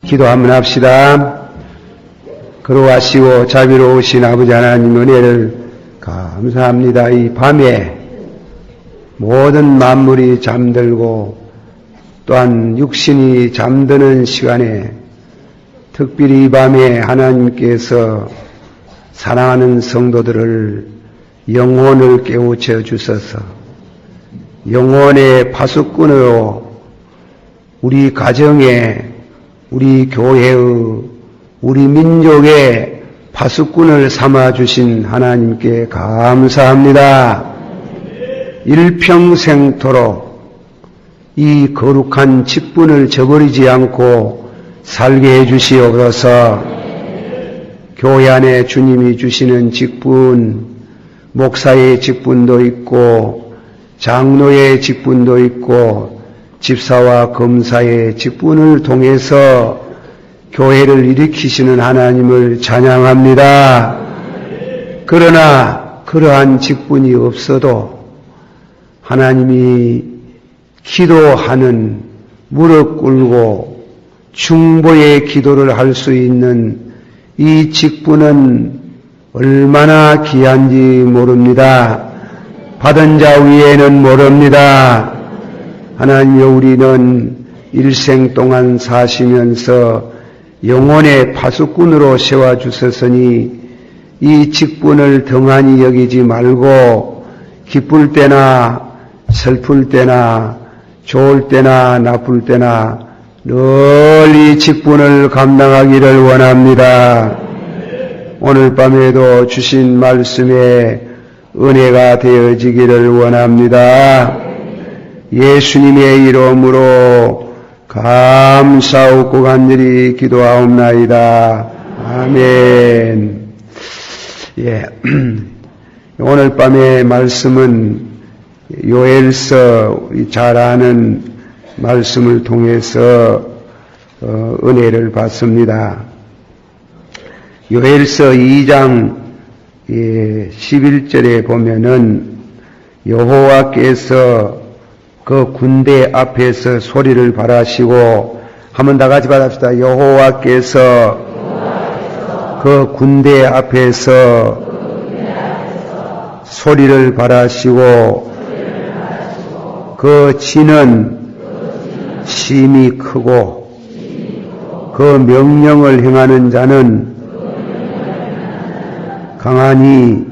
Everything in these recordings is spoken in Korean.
기도 한번 합시다. 그러하시고 자비로우신 아버지 하나님 은혜를 감사합니다. 이 밤에 모든 만물이 잠들고 또한 육신이 잠드는 시간에 특별히 이 밤에 하나님께서 사랑하는 성도들을 영혼을 깨우쳐 주셔서 영혼의 파수꾼으로 우리 가정에 우리 교회의 우리 민족의 파수꾼을 삼아주신 하나님께 감사합니다. 일평생토록 이 거룩한 직분을 저버리지 않고 살게 해주시옵소서. 교회 안에 주님이 주시는 직분, 목사의 직분도 있고 장로의 직분도 있고 집사와 검사의 직분을 통해서 교회를 일으키시는 하나님을 찬양합니다. 그러나 그러한 직분이 없어도 하나님이 기도하는 무릎 꿇고 중보의 기도를 할 수 있는 이 직분은 얼마나 귀한지 모릅니다. 받은 자 위에는 모릅니다. 하나님여, 우리는 일생 동안 사시면서 영혼의 파수꾼으로 세워주셨으니 이 직분을 등한히 여기지 말고 기쁠 때나 슬플 때나 좋을 때나 나쁠 때나 늘 이 직분을 감당하기를 원합니다. 오늘 밤에도 주신 말씀에 은혜가 되어지기를 원합니다. 예수님의 이름으로 감사하고 간절히 기도하옵나이다. 아멘. 예. 오늘 밤의 말씀은 요엘서 잘 아는 말씀을 통해서 은혜를 받습니다. 요엘서 2장 11절에 보면은 여호와께서 그 군대 앞에서 소리를 발하시고, 한번 다 같이 받읍시다. 여호와께서 그 군대 앞에서 소리를 발하시고 그 진은 심히 크고 그 명령을 행하는 자는 강하니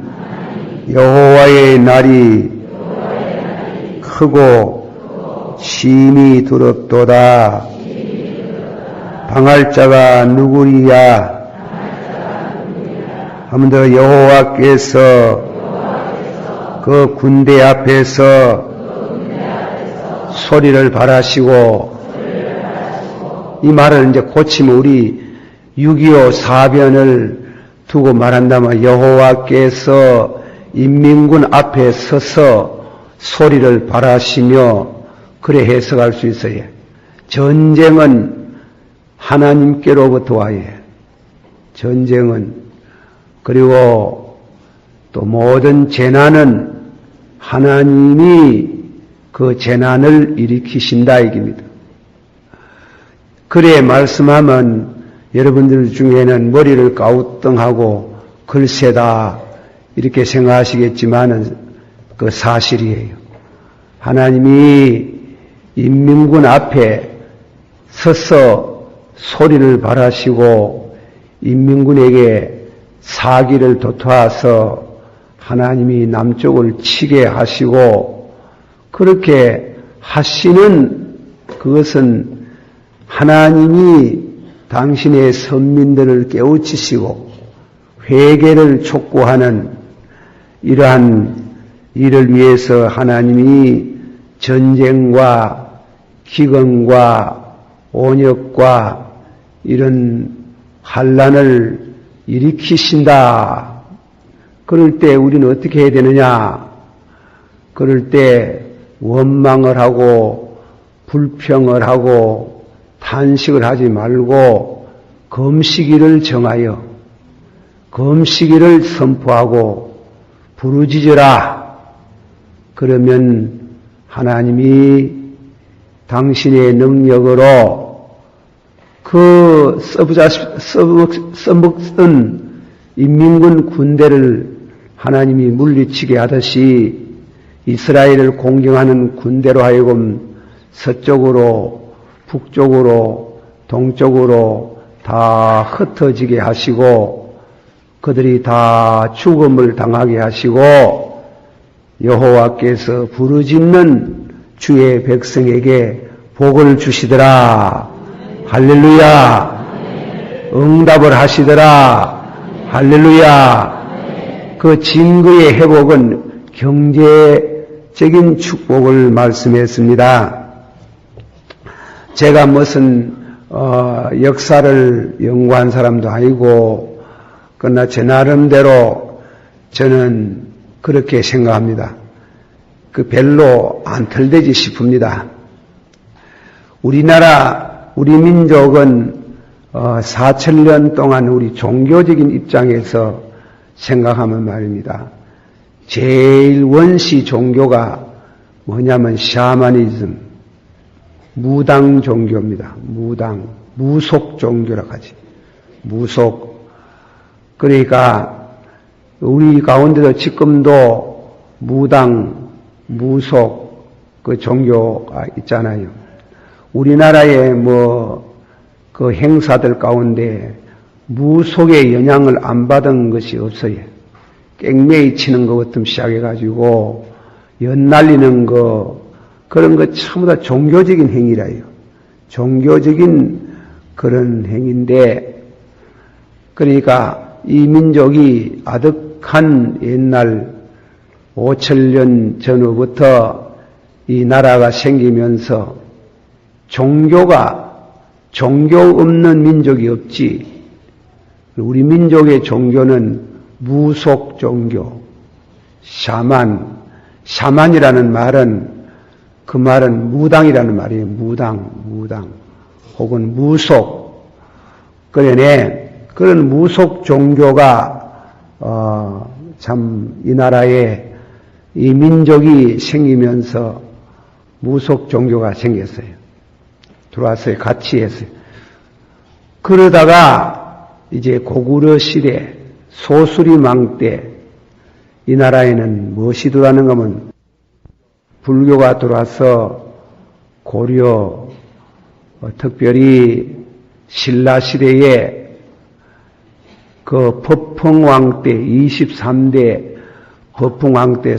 여호와의 날이 크고 심히 두렵도다. 방할 자가 누구리야? 한 번 더. 여호와께서 그 군대 앞에서 소리를 발하시고, 이 말을 이제 고치면 우리 6.25 사변을 두고 말한다면 여호와께서 인민군 앞에 서서 소리를 발하시며, 그래 해석할 수 있어요. 전쟁은 하나님께로부터 와요. 전쟁은. 그리고 또 모든 재난은 하나님이 그 재난을 일으키신다 이깁니다. 그래 말씀하면 여러분들 중에는 머리를 가우뚱하고 글쎄다 이렇게 생각하시겠지만은 그 사실이에요. 하나님이 인민군 앞에 서서 소리를 발하시고 인민군에게 사기를 도토하서 하나님이 남쪽을 치게 하시고, 그렇게 하시는 그것은 하나님이 당신의 선민들을 깨우치시고 회개를 촉구하는 이러한 일을 위해서 하나님이 전쟁과 기근과 온역과 이런 환난을 일으키신다. 그럴 때 우리는 어떻게 해야 되느냐? 그럴 때 원망을 하고 불평을 하고 탄식을 하지 말고 금식일을 정하여 금식일을 선포하고 부르짖으라. 그러면 하나님이 당신의 능력으로 그 써먹던 인민군 군대를 하나님이 물리치게 하듯이 이스라엘을 공경하는 군대로 하여금 서쪽으로, 북쪽으로, 동쪽으로 다 흩어지게 하시고 그들이 다 죽음을 당하게 하시고 여호와께서 부르짖는 주의 백성에게 복을 주시더라. 할렐루야. 응답을 하시더라. 할렐루야. 그 증거의 회복은 경제적인 축복을 말씀했습니다. 제가 무슨 역사를 연구한 사람도 아니고 그러나 제 나름대로 저는 그렇게 생각합니다. 그 별로 안 틀리지 싶습니다. 우리 민족은 4,000년 동안 우리 종교적인 입장에서 생각하면 말입니다. 제일 원시 종교가 뭐냐면 샤머니즘, 무당 종교입니다. 무속 종교라고 하지. 무속. 그러니까 우리 가운데도 지금도 무당, 무속 그 종교가 있잖아요. 우리나라의 그 행사들 가운데 무속의 영향을 안 받은 것이 없어요. 깽매이 치는 것부터 시작해가지고 연 날리는 그런 거 전부 다 종교적인 행위라요. 종교적인 그런 행위인데, 그러니까 이 민족이 아득한 옛날 5,000년 전후부터 이 나라가 생기면서 종교 없는 민족이 없지. 우리 민족의 종교는 무속 종교, 샤만이라는 말은 그 말은 무당이라는 말이에요. 무당 혹은 무속. 그런 무속 종교가 참 이 나라에 이 민족이 생기면서 무속 종교가 생겼어요. 들어왔어요. 같이 했어요. 그러다가 이제 고구려 시대 소수리망 때 이 나라에는 무엇이 들어왔는가 하면 불교가 들어와서 고려, 특별히 신라 시대에 그 법흥왕 때 23대 법흥왕 때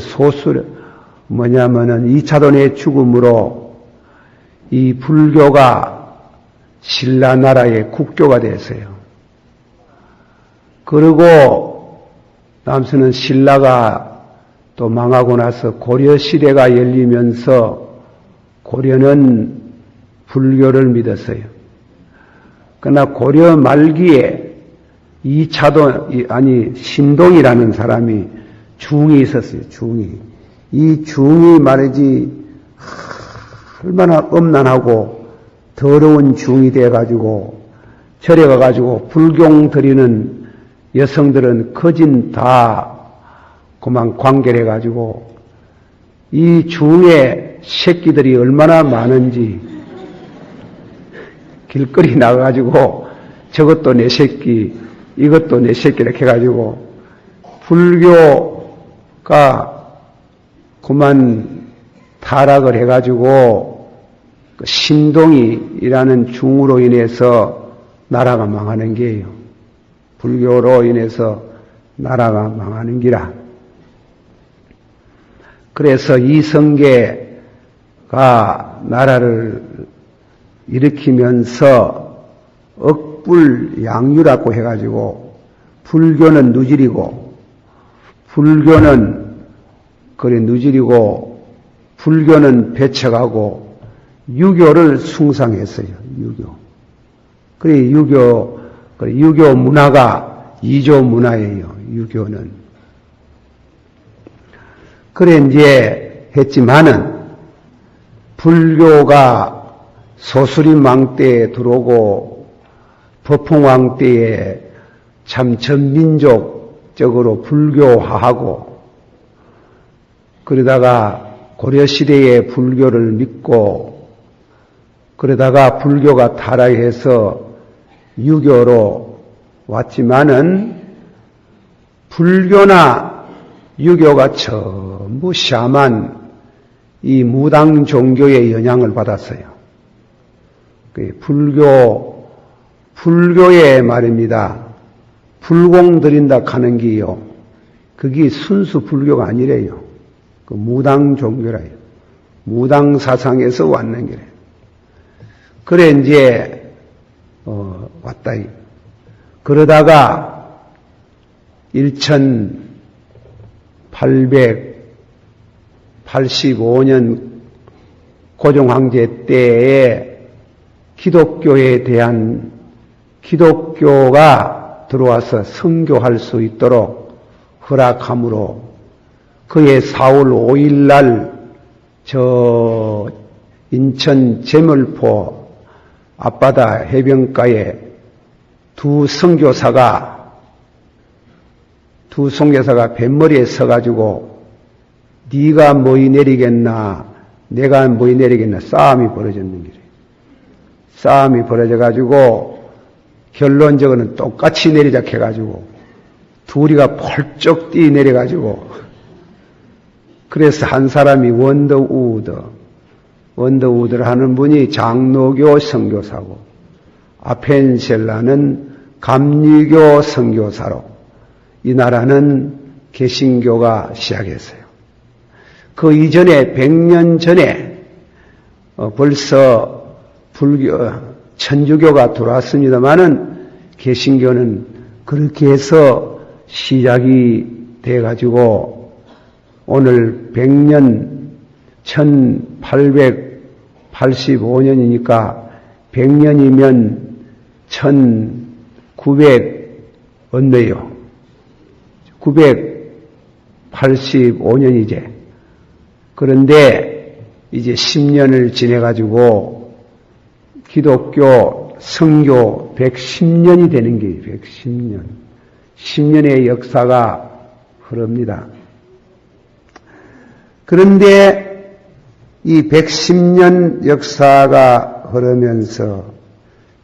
뭐냐면은 2차돈의 죽음으로 이 불교가 신라 나라의 국교가 됐어요. 그리고 남서는 신라가 또 망하고 나서 고려 시대가 열리면서 고려는 불교를 믿었어요. 그러나 고려 말기에 신동이라는 사람이 중이 있었어요. 이 중이 말이지 얼마나 엄난하고 더러운 중이 돼가지고 절에 가가지고 불경 드리는 여성들은 거진 다 그만 관결해가지고 이 중에 새끼들이 얼마나 많은지 길거리 나가가지고 저것도 내 새끼, 이것도 내 새끼 이렇게 해가지고 불교가 그만 타락을 해가지고 그 신동이라는 중으로 인해서 나라가 망하는 게예요. 불교로 인해서 나라가 망하는 기라. 그래서 이성계가 나라를 일으키면서 억불양유라고 해가지고 불교는 누질이고 불교는 배척하고 유교를 숭상했어요. 유교 문화가 이조 문화예요. 유교는. 그래 이제 했지만은 불교가 소수림왕 때에 들어오고 법흥왕 때에 참 전민족적으로 불교화하고 그러다가 고려시대에 불교를 믿고 그러다가 불교가 타락해서 유교로 왔지만은 불교나 유교가 전부 샤만 이 무당 종교의 영향을 받았어요. 불교의 말입니다. 불공 드린다 하는 게요. 그게 순수 불교가 아니래요. 그 무당 종교라요. 무당 사상에서 왔는 게래요. 그래 이제 왔다. 그러다가 1885년 고종황제 때에 기독교에 대한 기독교가 들어와서 선교할 수 있도록 허락함으로 그해 4월 5일 날 저 인천 제물포 앞바다 해변가에 두 선교사가 뱃머리에 서가지고 네가 뭐이 내리겠나 내가 뭐이 내리겠나 싸움이 벌어졌는 길이에요. 싸움이 벌어져가지고 결론적으로는 똑같이 내리자 해가지고 둘이가 펄쩍 뛰 내려가지고 그래서 한 사람이 원더우드를 하는 분이 장로교 선교사고 아펜셀라는 감리교 선교사로 이 나라는 개신교가 시작했어요. 그 이전에 100년 전에 벌써 천주교가 들어왔습니다마는 개신교는 그렇게 해서 시작이 돼가지고 오늘 100년 1885년이니까 100년이면 1900 언네요. 985년이제. 그런데 이제 10년을 지내가지고 기독교 성교 110년이 되는 게 110년. 10년의 역사가 흐릅니다. 그런데 이 110년 역사가 흐르면서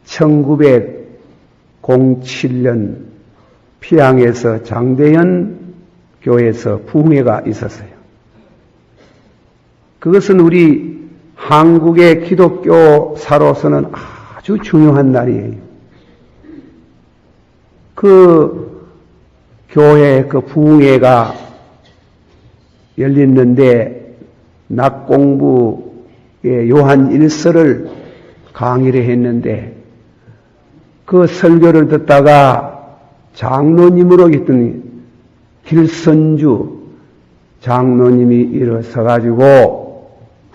1907년 피양에서 장대현 교회에서 부흥회가 있었어요. 그것은 우리 한국의 기독교사로서는 아주 중요한 날이에요. 그 교회 그 부흥회가 열렸는데 낮 공부에 요한 1서를 강의를 했는데 그 설교를 듣다가 장로님으로 있던 길선주 장로님이 일어서가지고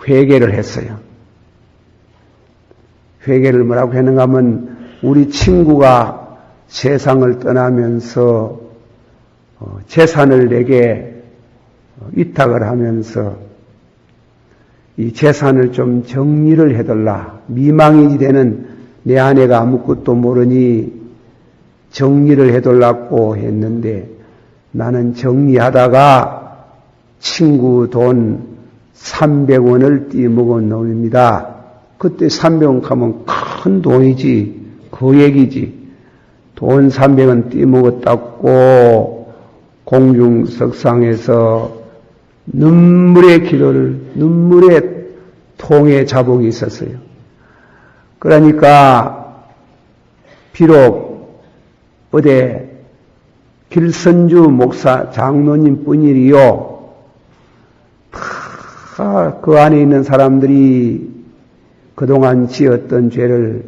회개를 했어요. 회개를 뭐라고 했는가 하면 우리 친구가 세상을 떠나면서 재산을 내게 위탁을 하면서 이 재산을 좀 정리를 해달라. 미망이 되는 내 아내가 아무것도 모르니 정리를 해달라고 했는데 나는 정리하다가 친구 돈 300원을 띠먹은 놈입니다. 그때 300원 하면 큰 돈이지, 거액이지. 돈 300원 띠먹었다고 공중석상에서 눈물의 통의 자복이 있었어요. 그러니까 비록 어디 길선주 목사 장로님 뿐이리요. 다 그 안에 있는 사람들이 그동안 지었던 죄를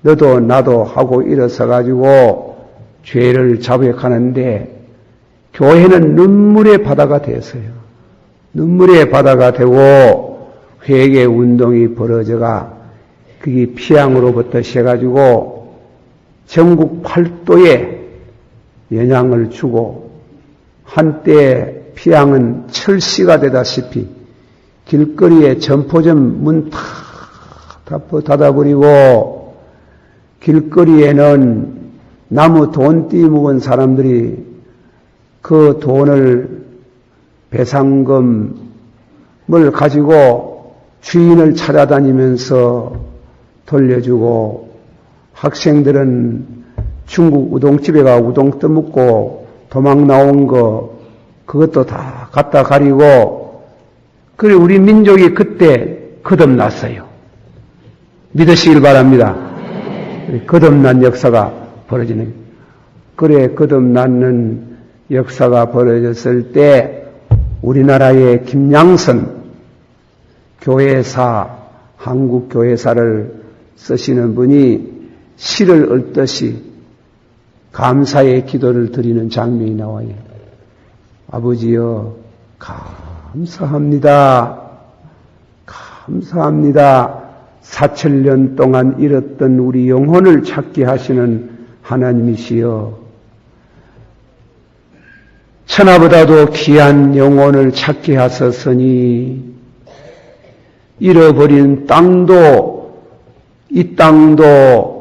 너도 나도 하고 일어서가지고 죄를 자백하는데 교회는 눈물의 바다가 되었어요. 눈물의 바다가 되고 회개 운동이 벌어져가 그게 피양으로부터 시작해가지고 전국 팔도에 영향을 주고 한때 피양은 철시가 되다시피 길거리에 점포점 문 다 닫아버리고 길거리에는 나무 돈 띠먹은 사람들이 그 돈을 배상금을 가지고 주인을 찾아다니면서 돌려주고 학생들은 중국 우동집에 가 우동 떠먹고 도망 나온 거 그것도 다 갖다 가리고 그래 우리 민족이 그때 거듭났어요. 믿으시길 바랍니다. 거듭난 역사가 벌어지는 그래 거듭났는 역사가 벌어졌을 때 우리나라의 김양선 교회사 한국교회사를 쓰시는 분이 시를 읊듯이 감사의 기도를 드리는 장면이 나와요. 아버지여 감사합니다. 감사합니다. 4,000년 동안 잃었던 우리 영혼을 찾게 하시는 하나님이시여 천하보다도 귀한 영혼을 찾게 하셨으니 잃어버린 땅도 이 땅도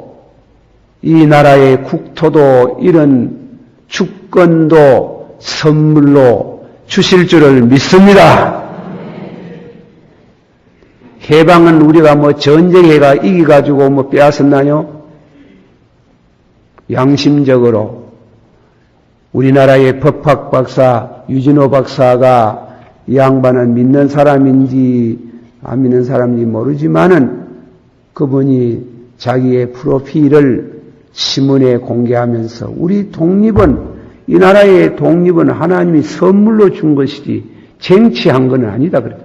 이 나라의 국토도 이런 주권도 선물로 주실 줄을 믿습니다. 해방은 우리가 뭐 전쟁해가 이기가지고 뭐 빼앗았나요? 양심적으로 우리나라의 법학 박사 유진호 박사가 이 양반은 믿는 사람인지 안 믿는 사람인지 모르지만은 그분이 자기의 프로필을 신문에 공개하면서 우리 독립은 이 나라의 독립은 하나님이 선물로 준 것이지 쟁취한 건 아니다 그래요.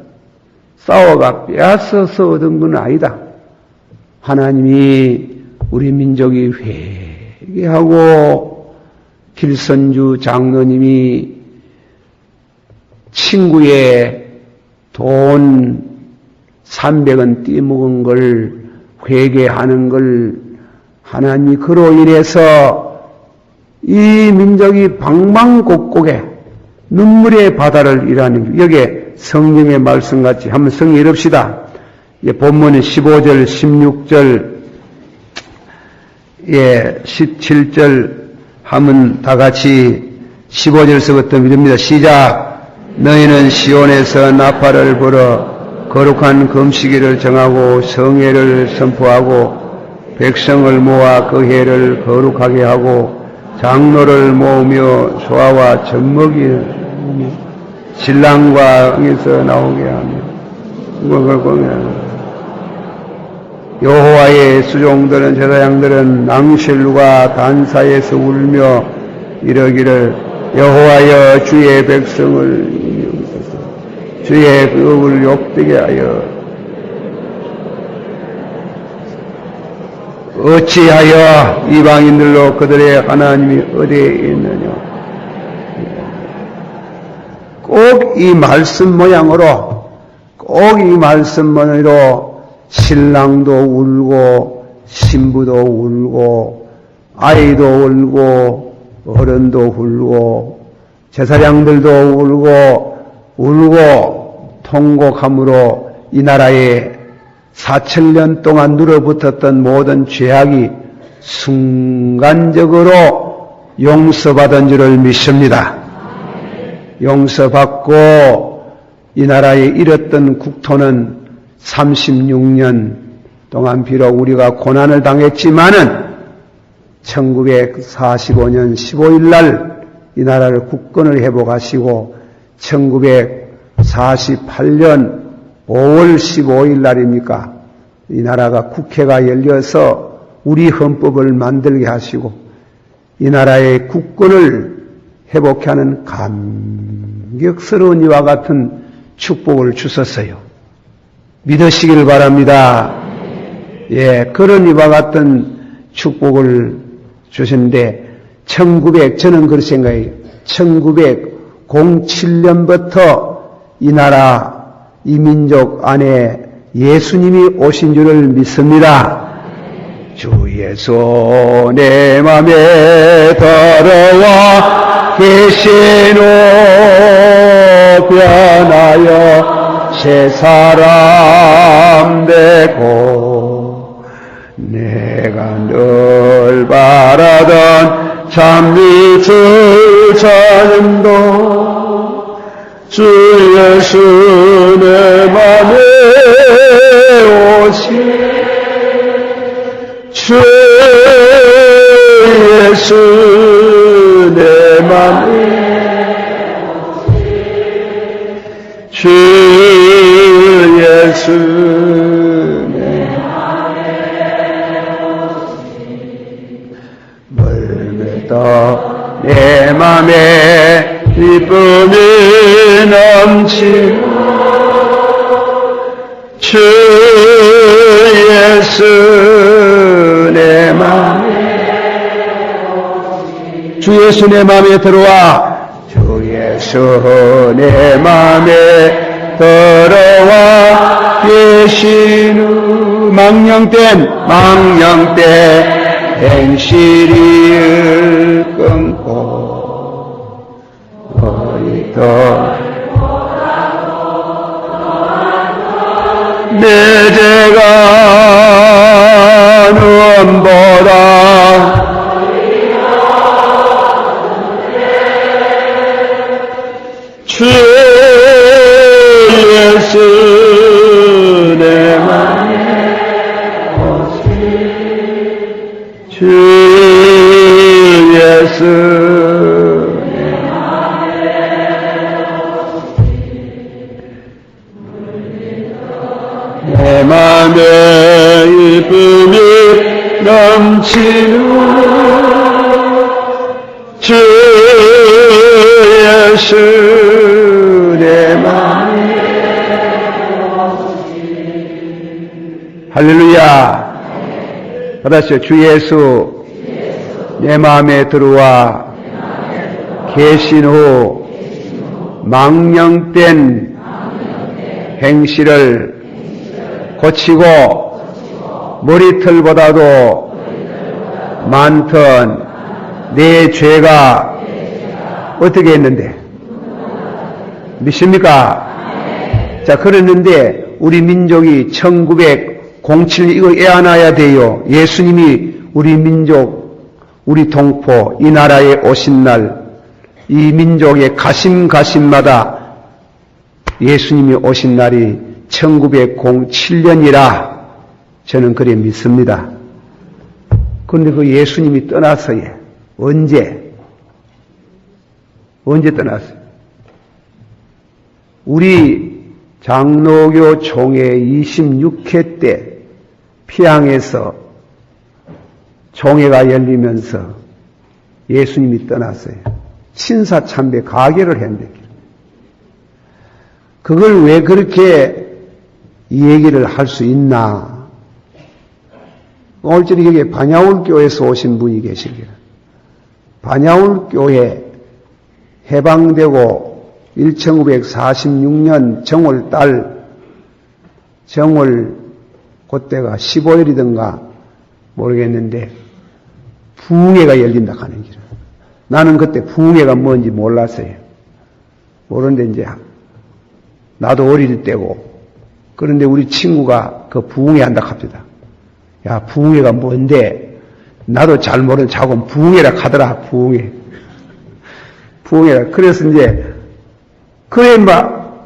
싸워가 빼앗아서 얻은 건 아니다. 하나님이 우리 민족이 회개하고 길선주 장로님이 친구의 돈 300원 떼먹은 걸 회개하는 걸 하나님이 그로 인해서 이 민족이 방방곡곡에 눈물의 바다를 일하는 여기에 성령의 말씀같이 한번 성경 읽읍시다. 본문은 15절, 16절, 17절 하면 다 같이 15절서부터 믿습니다. 시작. 너희는 시온에서 나팔을 불어 거룩한 금식일을 정하고 성회를 선포하고 백성을 모아 그 해를 거룩하게 하고 장로를 모으며 소아와 젖먹이를 신랑과 응에서 나오게 하며 여호와의 수종들은 제사장들은 낭실과 단사에서 울며 이러기를 여호와여 주의 백성을 인용하소서 주의 의를 욕되게 하여 어찌하여 이방인들로 그들의 하나님이 어디에 있느냐. 꼭 이 말씀 모양으로 꼭 이 말씀만으로 신랑도 울고 신부도 울고 아이도 울고 어른도 울고 제사장들도 울고 통곡함으로 이 나라에 4,000년 동안 눌어붙었던 모든 죄악이 순간적으로 용서받은 줄을 믿습니다. 용서받고 이 나라에 잃었던 국토는 36년 동안 비록 우리가 고난을 당했지만은 1945년 15일 날 이 나라를 국권을 회복하시고 1948년 5월 15일 날이니까 이 나라가 국회가 열려서 우리 헌법을 만들게 하시고 이 나라의 국권을 회복케 하는 감격스러운 이와 같은 축복을 주셨어요. 믿으시길 바랍니다. 예, 그런 이와 같은 축복을 주셨는데 저는 그렇게 생각해요. 1907년부터 이 나라 이 민족 안에 예수님이 오신 줄을 믿습니다. 주 예수 내 맘에 들어와 계신 후 변하여 새 사람 되고 내가 늘 바라던 참 믿을 자님도 주 예수 내 맘에 오신 주 예수 내 맘에 주 예수 내 물매다 내 맘에 기쁨이 넘치고 주 예수 내 맘에 주 예수 내 맘에 들어와 주 예수 내 맘에 들어와 계신 후 망령된 행실을 끊고 어리던 내 죄가 눈보다 주 예수 내 맘에 오시 주 예수 내 맘에 기쁨이 넘치는 주 예수 내 맘에 할렐루야. 받았어요. 주 예수 내 마음에 들어와 계신 후 망령된 행실을 고치고 머리털보다도 많던 내 죄가 어떻게 했는데? 믿습니까? 자, 그랬는데 우리 민족이 1907 이거 애안해야 돼요. 예수님이 우리 민족, 우리 동포, 이 나라에 오신 날, 이 민족의 가심가심마다 예수님이 오신 날이 1907년이라 저는 그래 믿습니다. 그런데 그 예수님이 떠나서요. 언제 떠났어요? 우리 장로교 총회 26회 때 피항에서 총회가 열리면서 예수님이 떠났어요. 신사참배 가결을 했는데 그걸 왜 그렇게 이 얘기를 할 수 있나? 오늘 여기 반야울교에서 오신 분이 계시기를. 반야울교회 해방되고 1946년 정월 달, 정월 그때가 15일이든가 모르겠는데 부흥회가 열린다 하는 길. 나는 그때 부흥회가 뭔지 몰랐어요. 모르는데 이제 나도 어릴 때고 그런데 우리 친구가 그 부흥회 한다 합니다. 야, 부흥회가 뭔데? 나도 잘 모르는 자고 부흥회라 하더라, 부흥회. 부흥회라. 그래서 이제, 그래,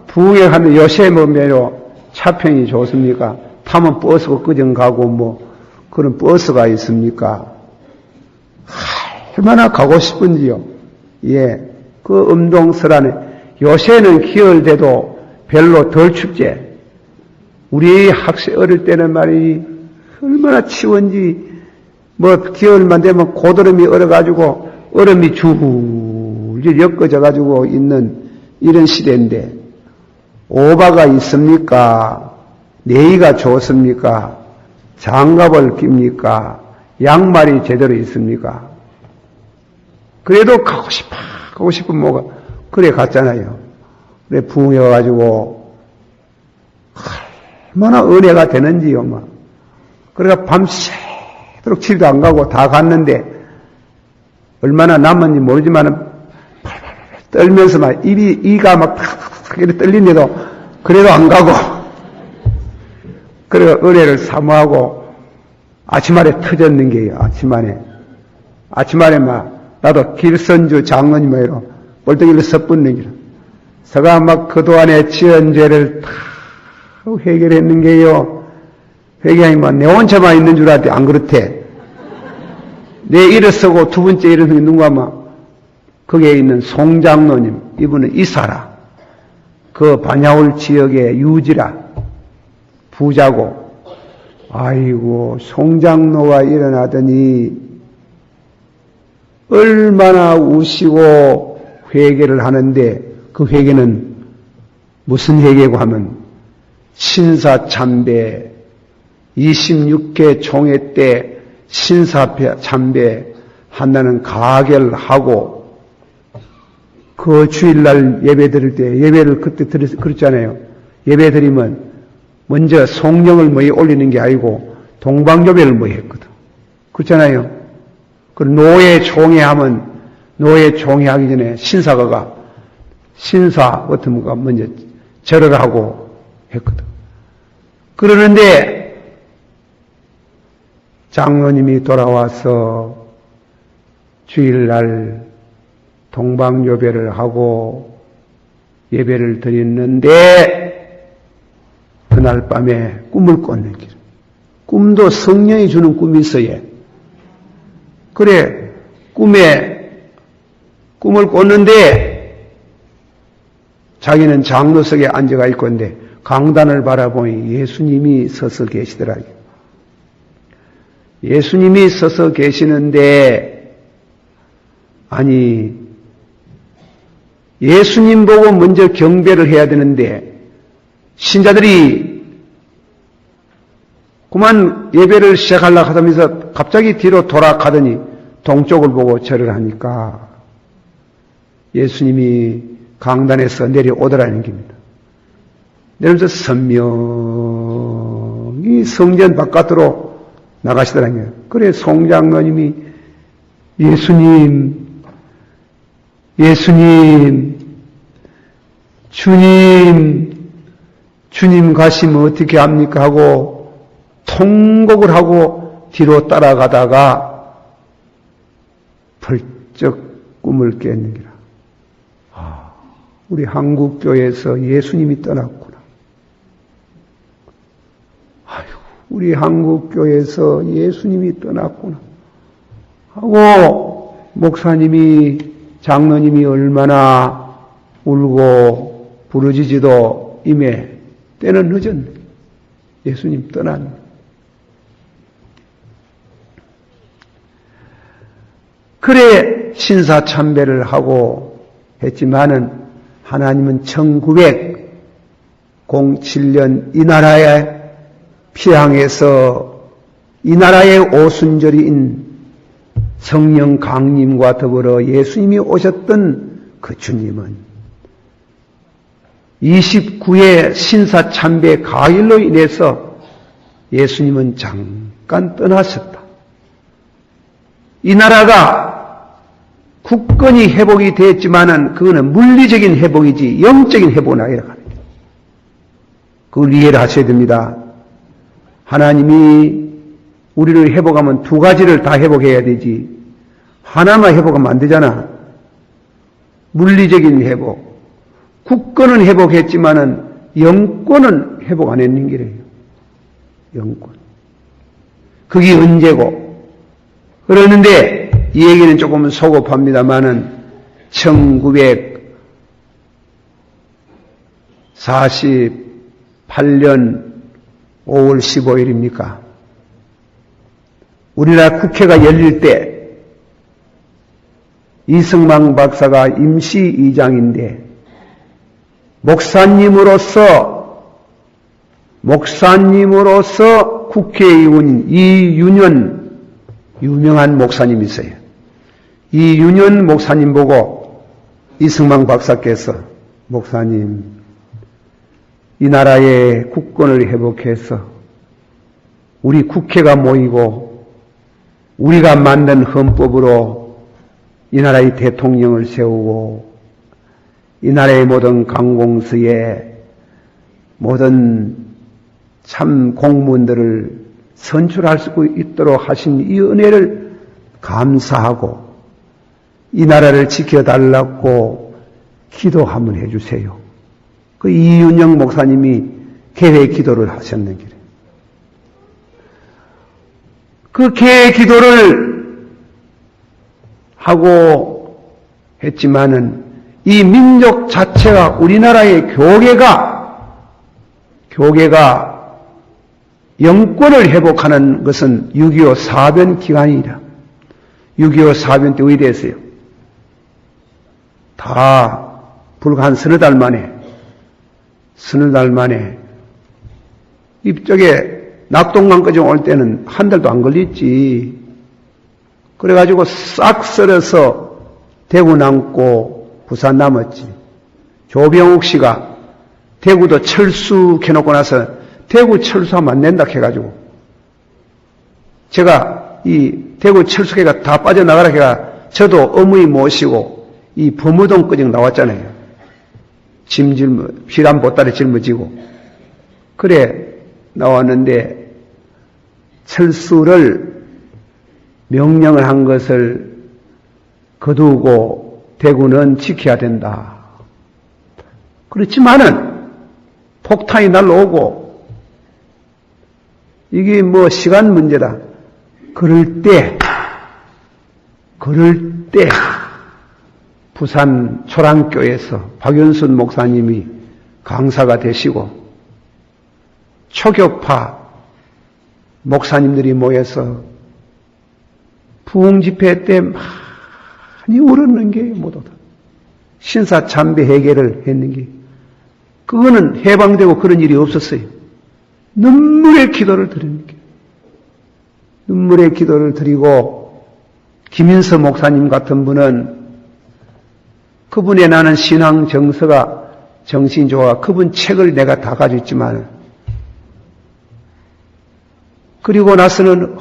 부흥회 하면 요새 뭐면요, 차평이 좋습니까? 타면 버스가 그정 가고 그런 버스가 있습니까? 얼마나 가고 싶은지요. 예. 그 음동설 안에 요새는 기열돼도 별로 덜 춥지. 우리 학생 어릴 때는 말이 얼마나 치운지 기열만 되면 고드름이 얼어가지고 얼음이 줄줄 엮어져가지고 있는 이런 시대인데 오바가 있습니까? 내의가 좋습니까? 장갑을 낍니까? 양말이 제대로 있습니까? 그래도 가고 싶은 뭐가 그래 갔잖아요. 그래 부흥해 와가지고 얼마나 은혜가 되는지요. 그래가 밤새도록 집도 안 가고 다 갔는데 얼마나 남았는지 모르지만 떨면서 이가 팍팍 이렇게 떨리는데도 그래도 안 가고 그래가 은혜를 사모하고 아침말에 터졌는 게요. 아침말에 나도 길선주 장로님 이로 벌떡이를 섣붙는 길. 서가 그동안에 지은 죄를 다 해결했는 게요. 회개하니만 내 혼자만 있는 줄 알았더니 안 그렇대. 내 일어서고 두 번째 일어서는 게 누가 아마 거기에 있는 송장로님, 이분은 이사라. 그 반야울 지역의 유지라. 부자고. 아이고, 송장로가 일어나더니 얼마나 우시고 회개를 하는데 그 회개는 무슨 회개고 하면 신사참배 26회 총회 때 신사참배 한다는 가결하고 그 주일날 예배 드릴 때 예배를 그때 그랬잖아요. 예배 드리면 먼저 성령을 뭐에 올리는 게 아니고 동방요배를 뭐 했거든. 그렇잖아요. 그 노예 총회하면 노예 총회하기 전에 신사가 신사 같은 거가 먼저 절을 하고 했거든. 그러는데 장로님이 돌아와서 주일날 동방요배를 하고 예배를 드렸는데 그날 밤에 꿈을 꿨는 길. 꿈도 성령이 주는 꿈이 있어요. 그래, 꿈을 꿨는데 자기는 장로석에 앉아가 있건데 강단을 바라보니 예수님이 서서 계시더라고요. 예수님이 서서 계시는데 아니 예수님 보고 먼저 경배를 해야 되는데 신자들이 그만 예배를 시작하려고 하면서 갑자기 뒤로 돌아가더니 동쪽을 보고 절을 하니까 예수님이 강단에서 내려오더라는 겁니다. 내려오면서 선명히 성전 바깥으로 나가시더라는 거예요. 그래 송장로님이 예수님 주님 가시면 어떻게 합니까 하고 통곡을 하고 뒤로 따라가다가 벌쩍 꿈을 깼느니라. 우리 한국교회에서 예수님이 떠났구나. 아이고, 우리 한국교회에서 예수님이 떠났구나. 하고 목사님이 장로님이 얼마나 울고 부르짖어도 이미 때는 늦었네. 예수님 떠났네. 그래 신사참배를 하고 했지만은 하나님은 1907년 이 나라에 피항에서 이 나라의 오순절인 성령 강림과 더불어 예수님이 오셨던 그 주님은 29회 신사참배 가일로 인해서 예수님은 잠깐 떠나셨다. 이 나라가 국권이 회복이 됐지만은 그거는 물리적인 회복이지 영적인 회복은 아니라고 합니다. 그걸 이해를 하셔야 됩니다. 하나님이 우리를 회복하면 두 가지를 다 회복해야 되지 하나만 회복하면 안 되잖아. 물리적인 회복. 국권은 회복했지만은 영권은 회복 안 했는 게래요. 영권. 그게 언제고? 그러는데 이 얘기는 조금 소급합니다만은 1948년 5월 15일입니까? 우리나라 국회가 열릴 때 이승만 박사가 임시의장인데 목사님으로서 국회의원인 이윤현 유명한 목사님이 있어요. 이윤현 목사님 보고 이승만 박사께서 목사님 이 나라의 국권을 회복해서 우리 국회가 모이고 우리가 만든 헌법으로 이 나라의 대통령을 세우고 이 나라의 모든 관공서에 모든 참 공무원들을 선출할 수 있도록 하신 이 은혜를 감사하고 이 나라를 지켜달라고 기도 한번 해주세요. 그 이윤영 목사님이 개회 기도를 하셨는 길에 그 개회 기도를 하고 했지만은 이 민족 자체가 우리나라의 교계가 영권을 회복하는 것은 6.25 사변 기간이다. 6.25 사변 때 의대했어요. 다 불과 한 서너 달 만에 이쪽에 낙동강까지 올 때는 한 달도 안 걸렸지. 그래가지고 싹 썰어서 대구 남고 부산 남았지. 조병욱 씨가 대구도 철수해놓고 나서 대구 철수하면 안 된다 해가지고 제가 이 대구 철수회가 다 빠져나가라 해가 저도 어머니 모시고 이 범어동 끄정 나왔잖아요. 피란 보따리 짊어지고 그래 나왔는데 철수를 명령을 한 것을 거두고 대구는 지켜야 된다. 그렇지만은 폭탄이 날라오고 이게 뭐 시간 문제다. 그럴 때 부산 초랑교에서 박윤순 목사님이 강사가 되시고 초교파 목사님들이 모여서 부흥집회 때 많이 울었는 게 모두다. 신사참배 회개를 했는 게 그거는 해방되고 그런 일이 없었어요. 눈물의 기도를 드리는 게 눈물의 기도를 드리고 김인서 목사님 같은 분은 그분의 나는 신앙 정서가 정신 좋아 그분 책을 내가 다 가지고 있지만 그리고 나서는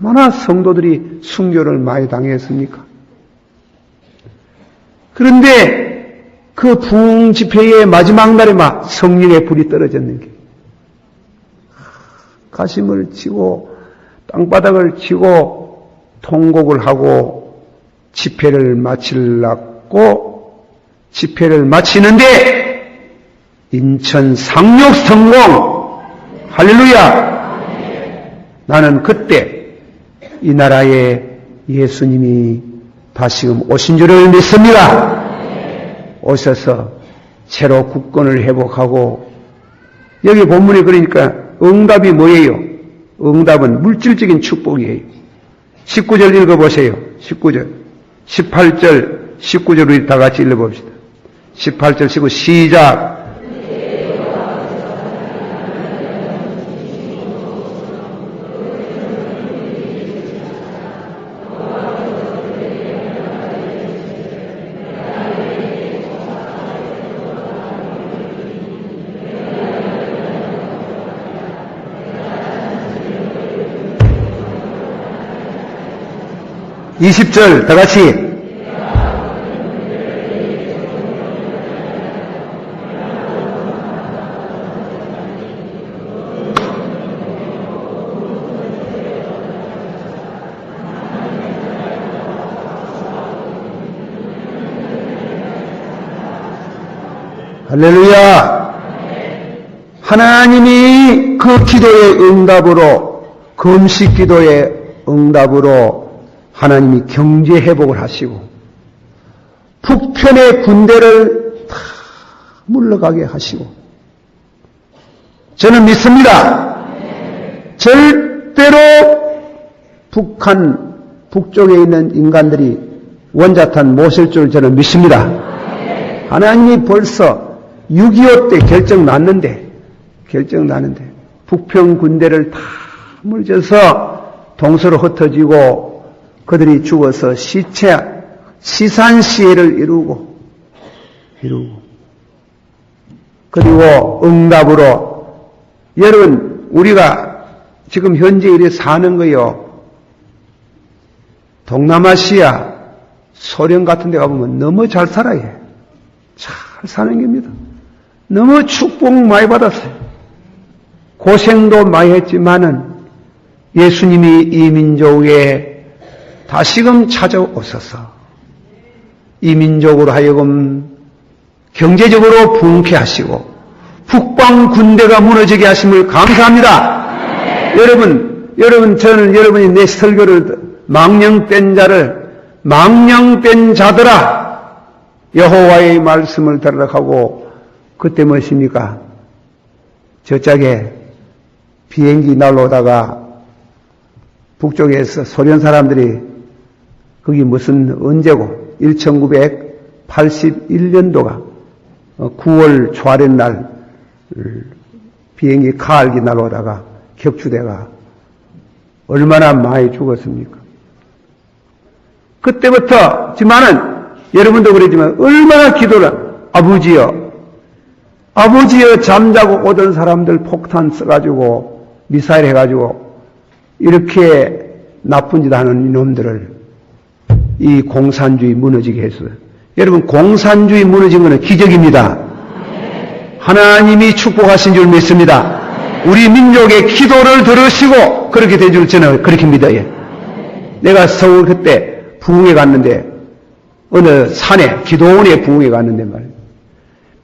얼마나 성도들이 순교를 많이 당했습니까? 그런데 그 부흥 집회의 마지막 날에 막 성령의 불이 떨어졌는 게 가심을 치고 땅바닥을 치고 통곡을 하고 집회를 마치려고 집회를 마치는데 인천 상륙 성공 할렐루야. 나는 그때 이 나라에 예수님이 다시금 오신 줄을 믿습니다. 오셔서 새로 국권을 회복하고 여기 본문에 그러니까 응답이 뭐예요? 응답은 물질적인 축복이에요. 19절 읽어보세요. 19절 18절 19절을 다 같이 읽어봅시다. 18절 19 시작. 이십 절 다 같이 할렐루야. 하나님이 그 기도의 응답으로 금식 기도의 응답으로 하나님이 경제 회복을 하시고 북편의 군대를 다 물러가게 하시고 저는 믿습니다. 절대로 북쪽에 있는 인간들이 원자탄 못 쓸 줄 저는 믿습니다. 하나님이 벌써 6.25 때 결정 났는데 북편 군대를 다 물져서 동서로 흩어지고 그들이 죽어서 시산시해를 이루고 그리고 응답으로 여러분 우리가 지금 현재 이래 사는 거요. 동남아시아 소련 같은 데 가보면 너무 잘 살아요. 잘 사는 겁니다. 너무 축복 많이 받았어요. 고생도 많이 했지만은 예수님이 이 민족에 다시금 찾아오셔서 이 민족으로 하여금 경제적으로 부흥케 하시고 북방 군대가 무너지게 하심을 감사합니다. 여러분 저는 여러분이 내 설교를 망령 뺀 자를 망령된 자들아 여호와의 말씀을 들으라 하고 그때 무엇입니까? 저짝에 비행기 날아오다가 북쪽에서 소련 사람들이 거기 무슨 언제고 1981년도가 9월 초하련 날 비행기 가을기 날아오다가 격추대가 얼마나 많이 죽었습니까? 그때부터지만은 여러분도 그러지만 얼마나 기도를 아버지여 잠자고 오던 사람들 폭탄 써가지고 미사일 해가지고 이렇게 나쁜 짓 하는 이놈들을 이 공산주의 무너지게 했어요. 여러분 공산주의 무너진 것은 기적입니다. 하나님이 축복하신 줄 믿습니다. 우리 민족의 기도를 들으시고 그렇게 된 줄 저는 그렇게 믿어요. 내가 서울 그때 부흥회 갔는데 어느 산에 기도원에 부흥회 갔는데 말이에요.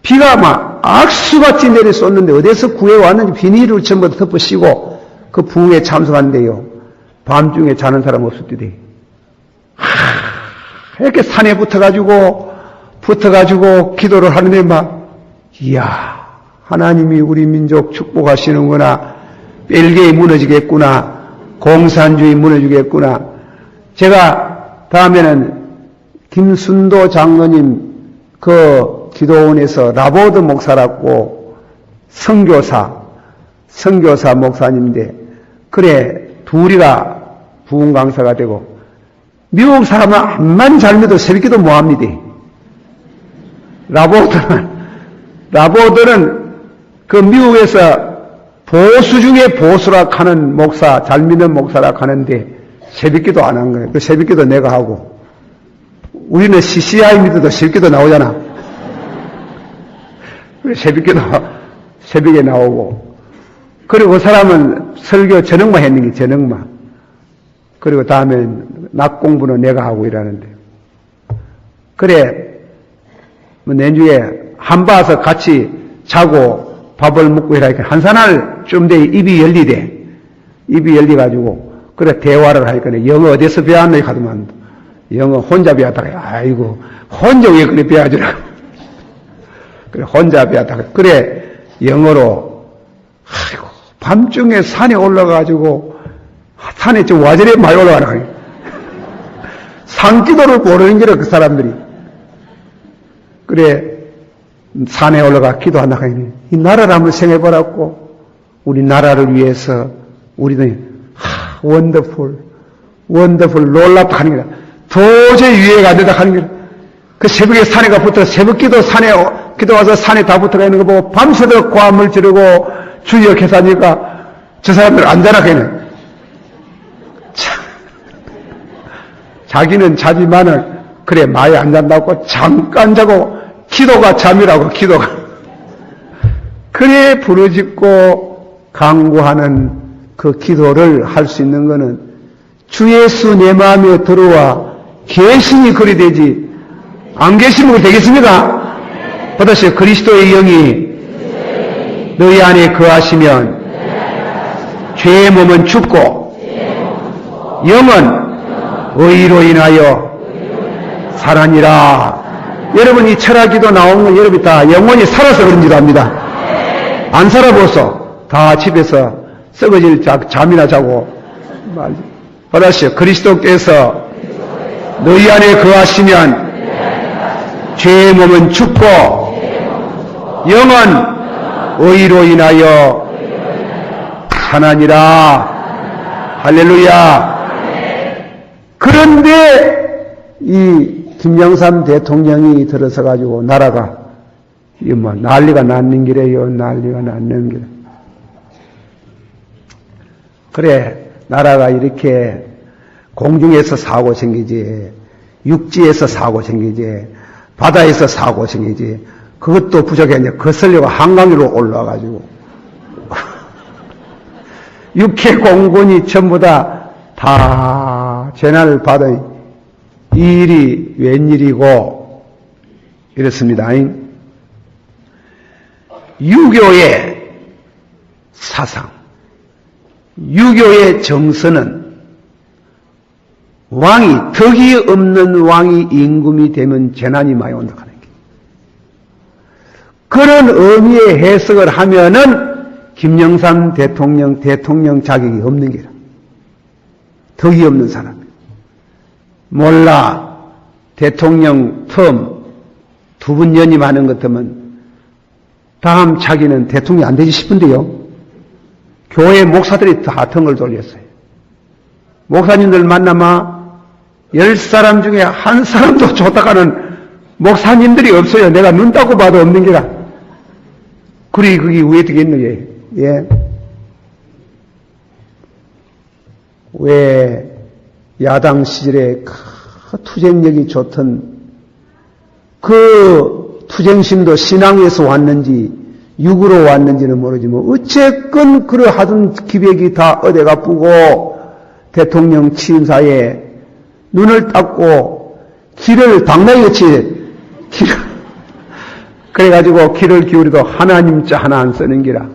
비가 막 악수같이 내려 쏟는데 어디서 구해왔는지 비닐을 전부 다 덮어 씌고 그 부흥회에 참석하는데요. 밤중에 자는 사람 없었더니 이렇게 산에 붙어가지고 기도를 하는데 막 이야 하나님이 우리 민족 축복하시는구나. 벨기에 무너지겠구나. 공산주의 무너지겠구나. 제가 다음에는 김순도 장로님 그 기도원에서 라보드 목사라고 선교사 목사님인데 그래 둘이가 부흥 강사가 되고 미국 사람은 암만 잘 믿어도 새벽기도 못합니다. 라보드는 그 미국에서 보수 중에 보수라 하는 목사, 잘 믿는 목사라 하는데 새벽기도 안 한 거예요. 그 새벽기도 내가 하고 우리는 CCI 믿어도 새벽기도 나오잖아. 새벽기도 새벽에 나오고 그리고 그 사람은 설교 저녁만 했는 게 저녁만. 그리고 다음엔 낮 공부는 내가 하고 이러는데 그래 뭐 내주에 한바서 같이 자고 밥을 먹고 이러니까 한산할 좀 돼 입이 열리가지고 그래 대화를 하니까 영어 어디서 배웠노 하더만 영어 혼자 배웠다가 아이고 혼자 왜 그래 배워주라고 그래 혼자 배웠다가 그래 영어로 아이고 밤중에 산에 올라가지고 산에 좀 와저래 많이 올라가라 산기도를 모르는 게라 그 사람들이 그래 산에 올라가 기도한다 하니 이 나라를 한번 생각해보라고 우리 나라를 위해서 우리는 원더풀 놀랍다 하는 거다. 도저히 이해가 안 된다 하는 거다. 그 새벽에 산에 가 붙어 새벽기도 산에 기도 와서 산에 다 붙어가 있는 거 보고 밤새도록 고함을 지르고 주여 계사니까 저 사람들 안 자라 걔는 자기는 자지만은 그래 많이 안 잔다고 잠깐 자고 기도가 잠이라고 기도가 그래 부르짖고 강구하는 그 기도를 할 수 있는 것은 주 예수 내 마음에 들어와 계시니 그리 되지 안 계시면 되겠습니까? 받으시오. 그리스도의 영이 너희 안에 거하시면 죄의 몸은 죽고 영은 의로 인하여 살아니라. 여러분 이 철학기도 나오는 건 여러분이 다 영혼이 살아서 그런지도 압니다. 안 살아보소. 다 집에서 썩어질 잠이나 자고 받으시오. 그리스도께서 너희 안에 거하시면 죄의 몸은 죽고 영은 의로 인하여 사나니라. 할렐루야. 그런데 이 김영삼 대통령이 들어서 가지고 나라가 뭐 난리가 났는 길에요. 난리가 났는 길. 그래 나라가 이렇게 공중에서 사고 생기지 육지에서 사고 생기지 바다에서 사고 생기지 그것도 부족했냐 거슬려가 한강 위로 올라와가지고 육해 공군이 전부 다 재난을 받은 이 일이 웬일이고 이렇습니다. 유교의 사상, 유교의 정서는 덕이 없는 왕이 임금이 되면 재난이 많이 온다 하는 게. 그런 의미의 해석을 하면은 김영삼 대통령 자격이 없는 게라. 덕이 없는 사람. 몰라. 대통령 텀 2번 연임하는 것 같으면 다음 차기는 대통령이 안 되지 싶은데요. 교회 목사들이 다 덩을 돌렸어요. 목사님들 만나면 10사람 중에 한 사람도 좋다가는 목사님들이 없어요. 내가 눈 닦고 봐도 없는 게라. 그래, 그게 왜 되겠노, 예. 왜 야당 시절에 그 투쟁력이 좋던 그 투쟁심도 신앙에서 왔는지 육으로 왔는지는 모르지만 어쨌건 그러하던 기백이 다 어디가 뿌고 대통령 취임사에 눈을 닦고 귀를 당나귀같이 그래가지고 귀를 기울이도 하나님 자 하나 안 쓰는 기라.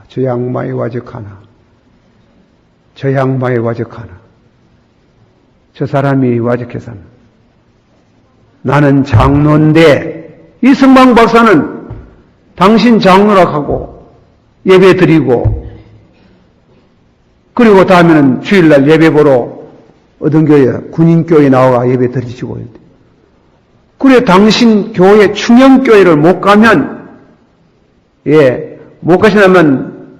저 양반이 와적하나. 저 양반이 와적하나. 저 사람이 와적해서는. 나는 장로인데 이승만 박사는 당신 장로라 하고 예배 드리고 그리고 다음에는 주일날 예배 보러 어떤 교회 군인교회 나와가 예배 드리시고 그래 당신 교회 충영교회를 못 가면 못 가시려면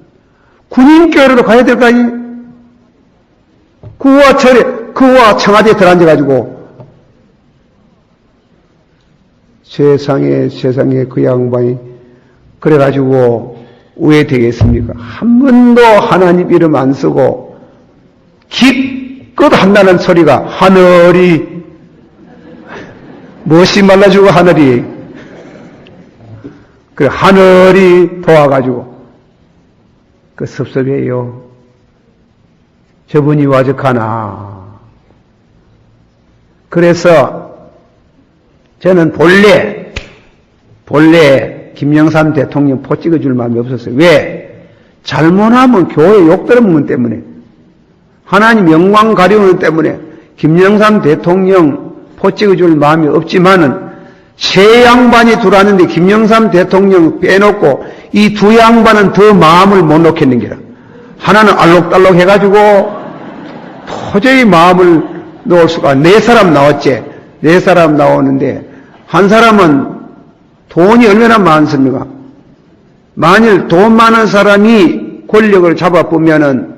군인교회로도 가야 될 거 아니에요? 그와 청와대에 들어앉아가지고 세상에 그 양반이 그래가지고 왜 되겠습니까? 한 번도 하나님 이름 안 쓰고 기껏 한다는 소리가 하늘이 무엇이 말라주고 하늘이 그 하늘이 도와가지고 그 섭섭해요. 저분이 와적하나. 그래서 저는 본래 김영삼 대통령 포 찍어줄 마음이 없었어요. 왜? 잘못하면 교회 욕 들어먹는 때문에 하나님 영광 가려우는 때문에 김영삼 대통령 포 찍어줄 마음이 없지만은 세 양반이 들어왔는데 김영삼 대통령 빼놓고 이 두 양반은 더 마음을 못 놓겠는 게라. 하나는 알록달록 해가지고 도저히 마음을 놓을 수가 4사람 나왔지. 4사람 나오는데 한 사람은 돈이 얼마나 많습니까? 만일 돈 많은 사람이 권력을 잡아보면은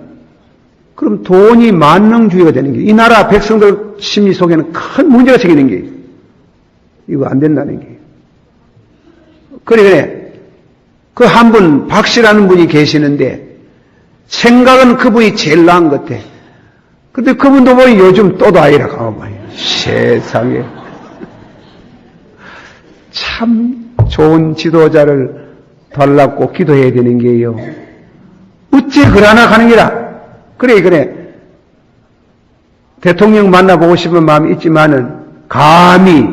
그럼 돈이 만능주의가 되는 게 이 나라 백성들 심리 속에는 큰 문제가 생기는 게 이거 안 된다는 게. 그래. 그 한 분 박씨라는 분이 계시는데 생각은 그분이 제일 나은 것 같아. 근데 그분도 보니 요즘 또도 아이라 가봐요. 세상에. 참 좋은 지도자를 달라고 기도해야 되는 게요. 어찌 그러나 가는 기라. 그래. 대통령 만나보고 싶은 마음이 있지만은 감히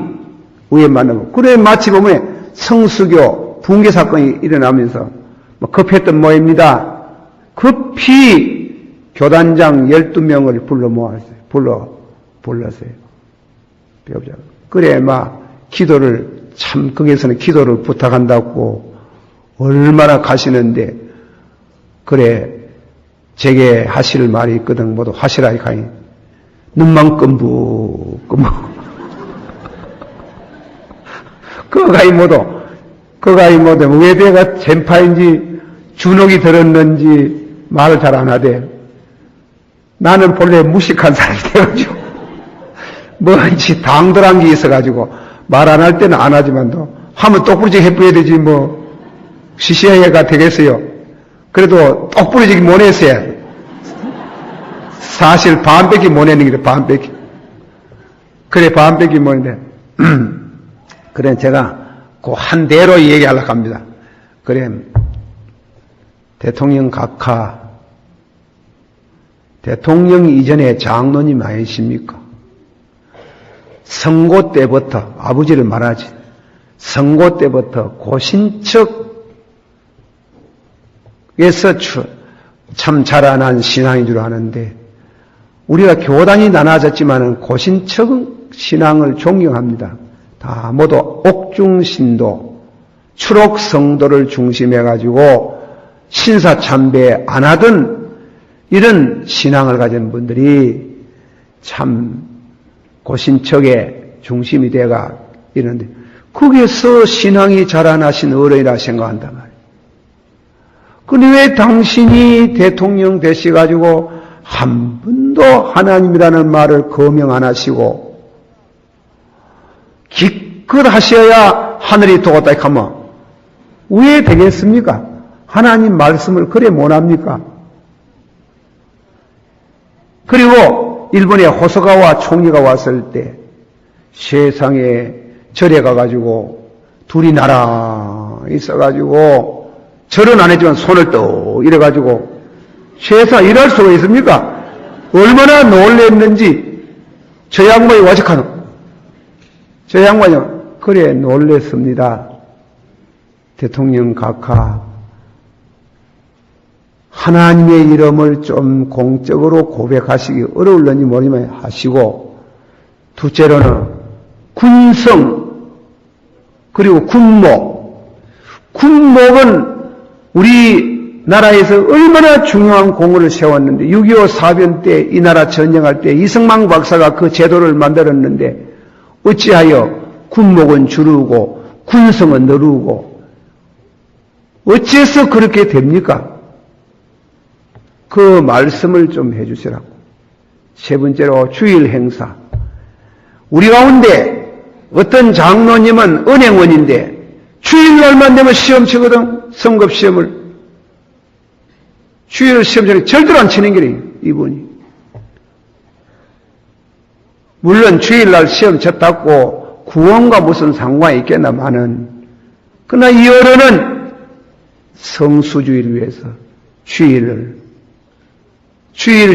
위에 만나보고. 그래 마치 보면 성수교 붕괴 사건이 일어나면서 급했던 모입니다. 급히 교단장 12명을 불러 모았어요. 불렀어요. 배우자가. 그래 기도를 참 거기에서는 기도를 부탁한다고 얼마나 가시는데 그래 제게 하실 말이 있거든. 모두 하시라 가니 눈만 끔부 그가이 모두 왜 내가 젠파인지 주눅이 들었는지 말을 잘 안 하대. 나는 본래 무식한 사람이 돼가지고 뭔지 당돌한 게 있어가지고 말 안 할 때는 안 하지만도 하면 똑부러지게 해뿌려야 되지 시시해가 되겠어요. 그래도 똑부러지게 못 했어요. 사실 반밖에 못 했는 게 반밖에. 그래 반밖에 못 했는데 그래 제가 그 한 대로 얘기하려고 합니다. 그래 대통령 각하 대통령 이전에 장로님 아니십니까? 선고 때부터 아버지를 말하지. 선고 때부터 고신척에서 참 자라난 신앙인 줄 아는데 우리가 교단이 나눠졌지만은 고신척 신앙을 존경합니다. 다 모두 옥중신도, 추록성도를 중심해가지고 신사참배 안 하던 이런 신앙을 가진 분들이 참 고신척의 중심이 되어가 이러는데 거기에서 신앙이 자라나신 어른이라 생각한단 말이에요. 근데 왜 당신이 대통령 되셔가지고 한 번도 하나님이라는 말을 거명 안 하시고 기껏 하셔야 하늘이 도갔다 하면 왜 되겠습니까? 하나님 말씀을 그래 못합니까? 그리고 일본의 호소가와 총리가 왔을 때 세상에 절에 가가지고 둘이 나라 있어가지고 절은 안 했지만 손을 떠 이래가지고 세상 일할 수가 있습니까? 얼마나 놀랬는지 저 양반이 와직하노. 저 양반이 그래 놀랬습니다. 대통령 각하 하나님의 이름을 좀 공적으로 고백하시기 어려울런지 모르지만 하시고 둘째로는 군성 그리고 군목은 우리 나라에서 얼마나 중요한 공헌을 세웠는데 6.25 사변 때 이 나라 전쟁할 때 이승만 박사가 그 제도를 만들었는데 어찌하여 군목은 주르고 군성은 너르고 어째서 그렇게 됩니까? 그 말씀을 좀 해주시라고. 세 번째로 주일 행사. 우리 가운데 어떤 장로님은 은행원인데 주일날만 되면 시험 치거든. 성급 시험을. 주일 시험 전에 절대로 안 치는 게래요. 이분이. 물론 주일날 시험 쳤다고 구원과 무슨 상관이 있겠나마는 그러나 이 어른은 성수주의를 위해서 주일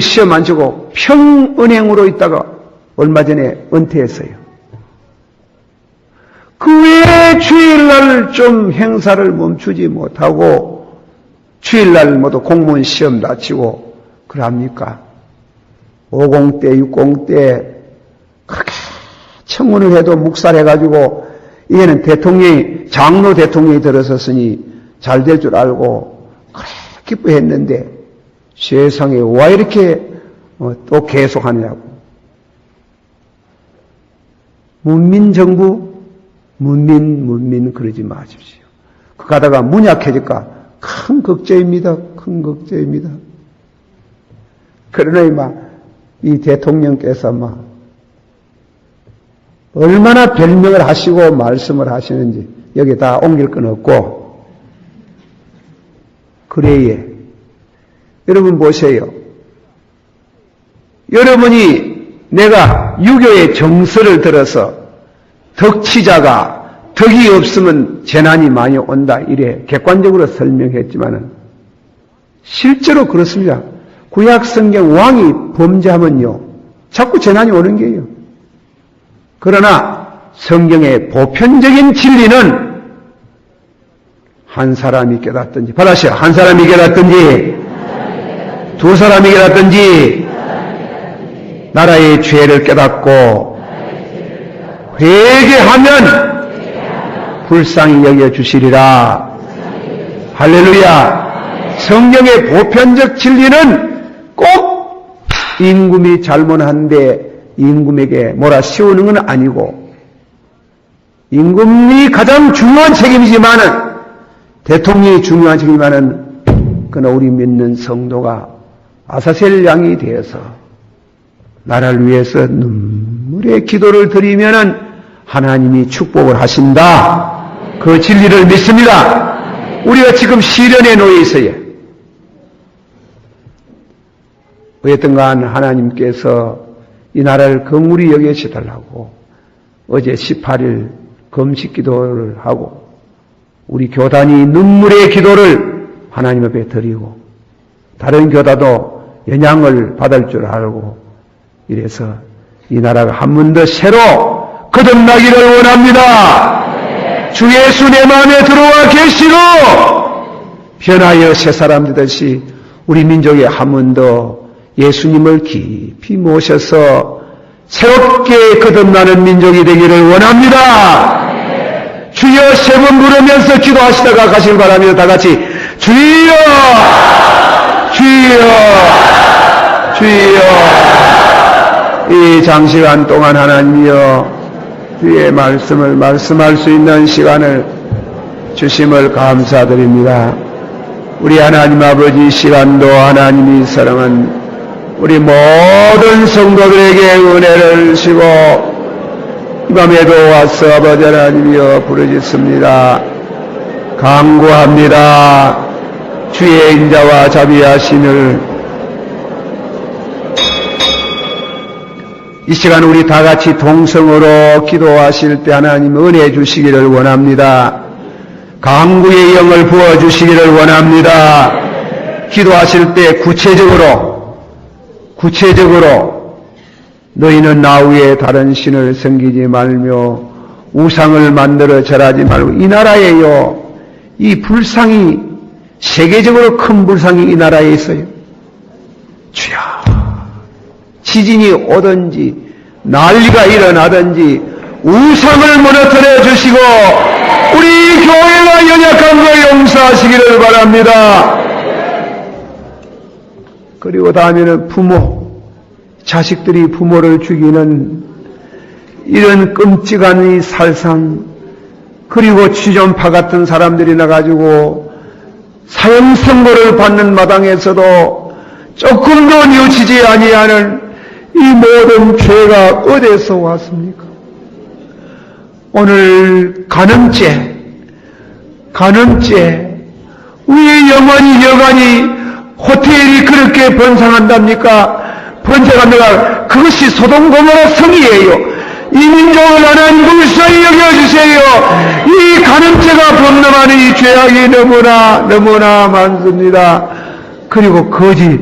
시험 안 치고 평은행으로 있다가 얼마 전에 은퇴했어요. 그 왜 주일날 좀 행사를 멈추지 못하고 주일날 모두 공무원 시험 다 치고 그럽니까? 50대 60대 그렇게 청문을 해도 묵살해가지고 이게는 대통령이 장로 대통령이 들어섰으니 잘 될 줄 알고 그래 기뻐했는데 세상에 왜 이렇게 또 계속하느냐고. 문민정부 문민 그러지 마십시오. 그 가다가 문약해질까 큰 걱정입니다. 큰 걱정입니다. 그러나 이 대통령께서 얼마나 별명을 하시고 말씀을 하시는지 여기 다 옮길 건 없고 그래야 여러분 보세요. 여러분이 내가 유교의 정서를 들어서 덕치자가 덕이 없으면 재난이 많이 온다 이래 객관적으로 설명했지만은 실제로 그렇습니다. 구약 성경 왕이 범죄하면요 자꾸 재난이 오는 게요. 그러나 성경의 보편적인 진리는 한 사람이 깨닫든지 받아시오. 한 사람이 깨닫든지 두 사람이 깨닫든지 나라의 죄를 깨닫고 회개하면 불쌍히 여겨주시리라. 할렐루야. 성경의 보편적 진리는 꼭 임금이 잘못한데 임금에게 몰아씌우는 건 아니고 임금이 가장 중요한 책임이지만은 대통령이 중요한 책임이지만은 그러나 우리 믿는 성도가 아사셀 양이 되어서 나라를 위해서 눈물의 기도를 드리면은 하나님이 축복을 하신다. 그 진리를 믿습니다. 우리가 지금 시련에 놓여 있어요. 어쨌든간 하나님께서 이 나라를 긍휼히 여기시달라고 어제 18일 금식 기도를 하고 우리 교단이 눈물의 기도를 하나님 앞에 드리고 다른 교단도 영향을 받을 줄 알고 이래서 이 나라가 한 번 더 새로 거듭나기를 원합니다. 주 예수 내 마음에 들어와 계시고 변하여 새 사람 되듯이 우리 민족에 한 번 더 예수님을 깊이 모셔서 새롭게 거듭나는 민족이 되기를 원합니다. 주여 세 번 부르면서 기도하시다가 가시길 바라며 다 같이 주여 주여 주여. 이 장시간 동안 하나님이여 주의 말씀을 말씀할 수 있는 시간을 주심을 감사드립니다. 우리 하나님 아버지 시간도 하나님이 사랑한 우리 모든 성도들에게 은혜를 주시고 이 밤에도 와서 아버지 하나님이여 부르짖습니다. 간구합니다. 주의 인자와 자비하심을 이 시간 우리 다 같이 동성으로 기도하실 때 하나님 은혜 주시기를 원합니다. 간구의 영을 부어주시기를 원합니다. 기도하실 때 구체적으로 너희는 나 외에 다른 신을 섬기지 말며 우상을 만들어 절하지 말고 이 나라에요. 이 불상이 세계적으로 큰 불상이 이 나라에 있어요. 주여 지진이 오든지 난리가 일어나든지 우상을 무너뜨려 주시고 우리 교회가 연약한 걸 용서하시기를 바랍니다. 그리고 다음에는 자식들이 부모를 죽이는 이런 끔찍한 이 살상, 그리고 취존파 같은 사람들이 나가지고 사형 선고를 받는 마당에서도 조금도 뉘우치지 아니하는 이 모든 죄가 어디서 왔습니까? 오늘 간음죄, 우리의 영원히 여간이 호텔이 그렇게 번성한답니까? 번성한다가 그것이 소돔고모라 성이에요. 이 민족을 하나님 불쌍히 여겨주세요. 이 간음죄가 범람하는 이 죄악이 너무나 많습니다. 그리고 거짓,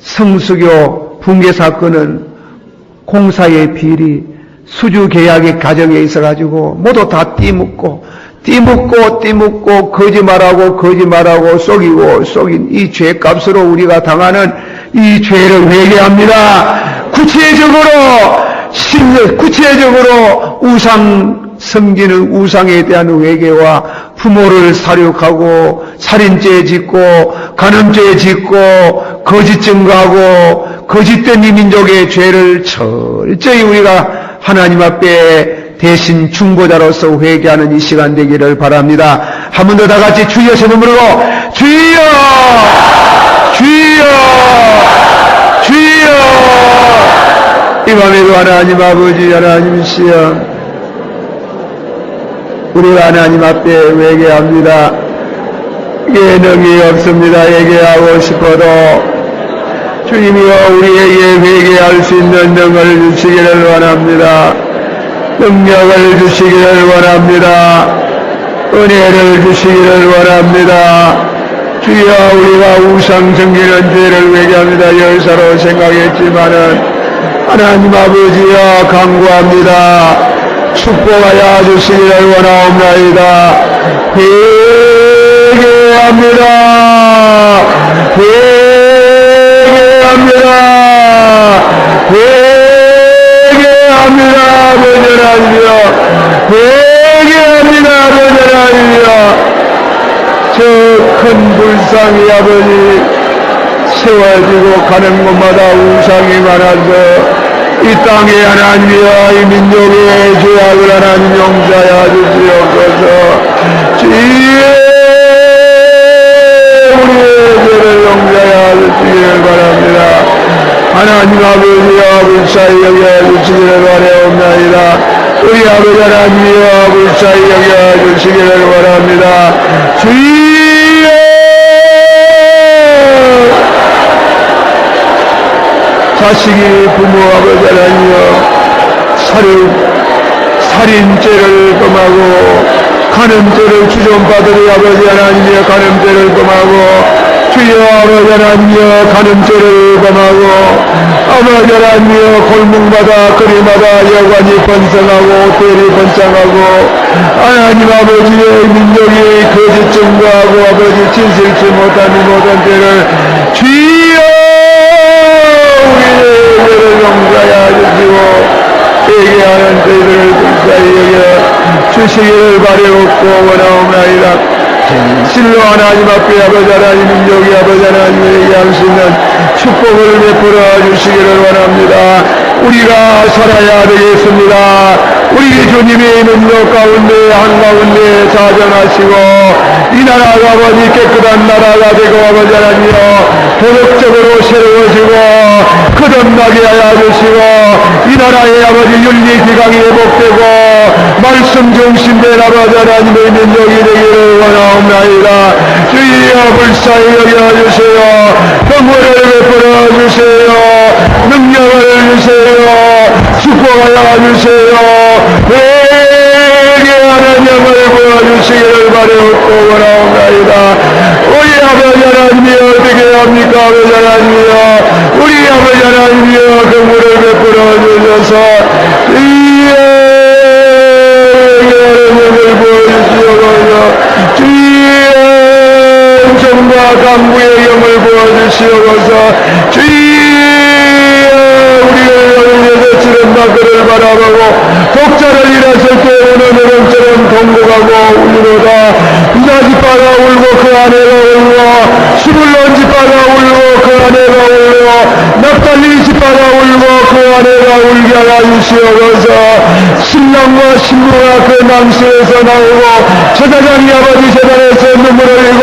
성수교 붕괴 사건은 공사의 비리, 수주 계약의 과정에 있어가지고 모두 다 띠묻고 거짓말하고 속인 이 죄값으로 우리가 당하는 이 죄를 회개합니다. 구체적으로 우상 섬기는 우상에 대한 회개와 부모를 살육하고 살인죄 짓고 간음죄 짓고 거짓 증거하고 거짓된 이 민족의 죄를 철저히 우리가 하나님 앞에 대신 중보자로서 회개하는 이 시간 되기를 바랍니다. 한 번 더 다 같이 주여 세 번 부르고 주여 주여 주여. 이 밤에도 하나님 아버지 하나님이시여 우리가 하나님 앞에 회개합니다. 예능이 없습니다. 회개하고 싶어도 주님이여 우리에게 회개할 수 있는 능을 주시기를 원합니다. 능력을 주시기를 원합니다. 은혜를 주시기를 원합니다. 주여 우리가 우상 섬기는 죄를 회개합니다. 열사로 생각했지만은 하나님 아버지여 간구합니다. 축복하여 주시기를 원하옵나이다. 회개합니다. 저 큰 불상이 아버지 세워지고 가는 곳마다 우상이 많아서 이 땅에 하나님이여 이 민족의 죄악을 하나님 용서하여 주시옵소서. 주의 우리의 죄를 용서하여 주시기를 바랍니다. 하나님 아버지여 불쌍히 여겨주시기를 바라옵나이다. 우리 아버지 하나님이여 불쌍히 여겨주시기를 바랍니다. 주여 자식이 부모 아버지 하나님이여 살인죄를 범하고 간음죄를 주존받으리 아버지 하나님이여 간음죄를 범하고 주여 아버지 하나님이여 간음죄를 범하고 아버지 하나님이여 골목마다 거리마다 여관이 번성하고 호텔이 번창하고 하나님 아버지의 민족이 거짓 증거하고 아버지 진실치 못한 이 모든 죄를 주여 우리의 죄를 용서하여 주시고 회개하는 저희들을 불쌍히 여겨 주시기를 바라옵고 원하옵나이다. 진실로 하나님 앞에 아버지 하나님 민족이 아버지 하나님에게 할 수 있는 축복을 베풀어 주시기를 원합니다. 우리가 살아야 되겠습니다. 우리 주님이 민족 가운데 한가운데 자정하시고 이 나라가 아버지 깨끗한 나라가 되고 아버지 하나님이여 도덕적으로 새로워지고 거듭나게 하여 주시고 이 나라의 아버지 윤리기강이 회복되고 말씀 중심된 아버지 하나님의 민족이 되기를 원하옵나이다. 주여 불쌍히 여겨주세요. 평화를 베풀어 주세요. 능력을 주세요. 축복하여 주세요. 회개하는 영을 보여주시기를 바라옵고 원하옵나이다. 우리 아버지 하나님이 어떻게 합니까? 아버지 하나님이여 우리 아버지 하나님이여 긍휼을 베풀어 주셔서 회개하는 영을 보여주시옵소서. 주의 정과 강구의 영을 보여주시옵소서. 우리를 지른다 그를 바라보고 독자를 일했을 때 오는 여름처럼 동곡하고 울리로다. 부자집바가 울고 그 아내가 울고 수불론 집바가 울고 그 아내가 울고 납달리 집바가 울고 그 아내가 울게 하여 주시옵소서. 신랑과 신부가 그 낭수에서 나오고 제사장이 아버지 제단에서 눈물 흘리고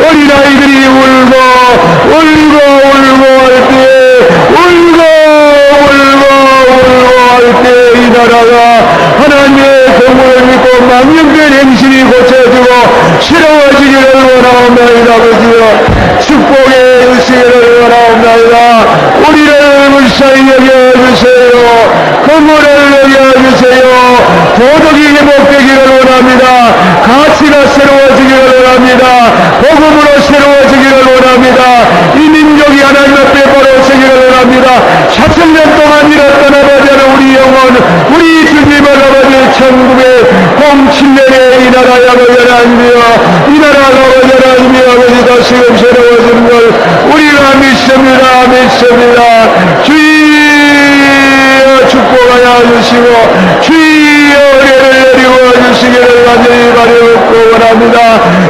어린아이들이 울고 할 때 할 때 이 나라가 하나님의 공을 믿고 망령된 행실이 고쳐지고 새로워지기를 원하옵나이다. 아버지여 축복해 주시기를 원하옵나이다. 우리를 불쌍히 여겨주세요. 공을 여겨주세요. 도덕이 회복되기를 원합니다. 가치가 새로워지기를 원합니다. 복음으로 새로워지기를 원합니다. 이 민족이 하나님 앞에 바로 서기를 원합니다. 4,000년 동안 일었던 아버지는 우리 영혼 우리 주님을 아버지 1907년에 이 나라의 아버지 하나님이여 이 나라가 아버지 하나님이여 아버지 다시금 새로워지는 걸 우리가 믿습니다. 주여 축복하여 주시고 주여 은혜를 내리고 주시기를 간절히 바라옵고 원합니다.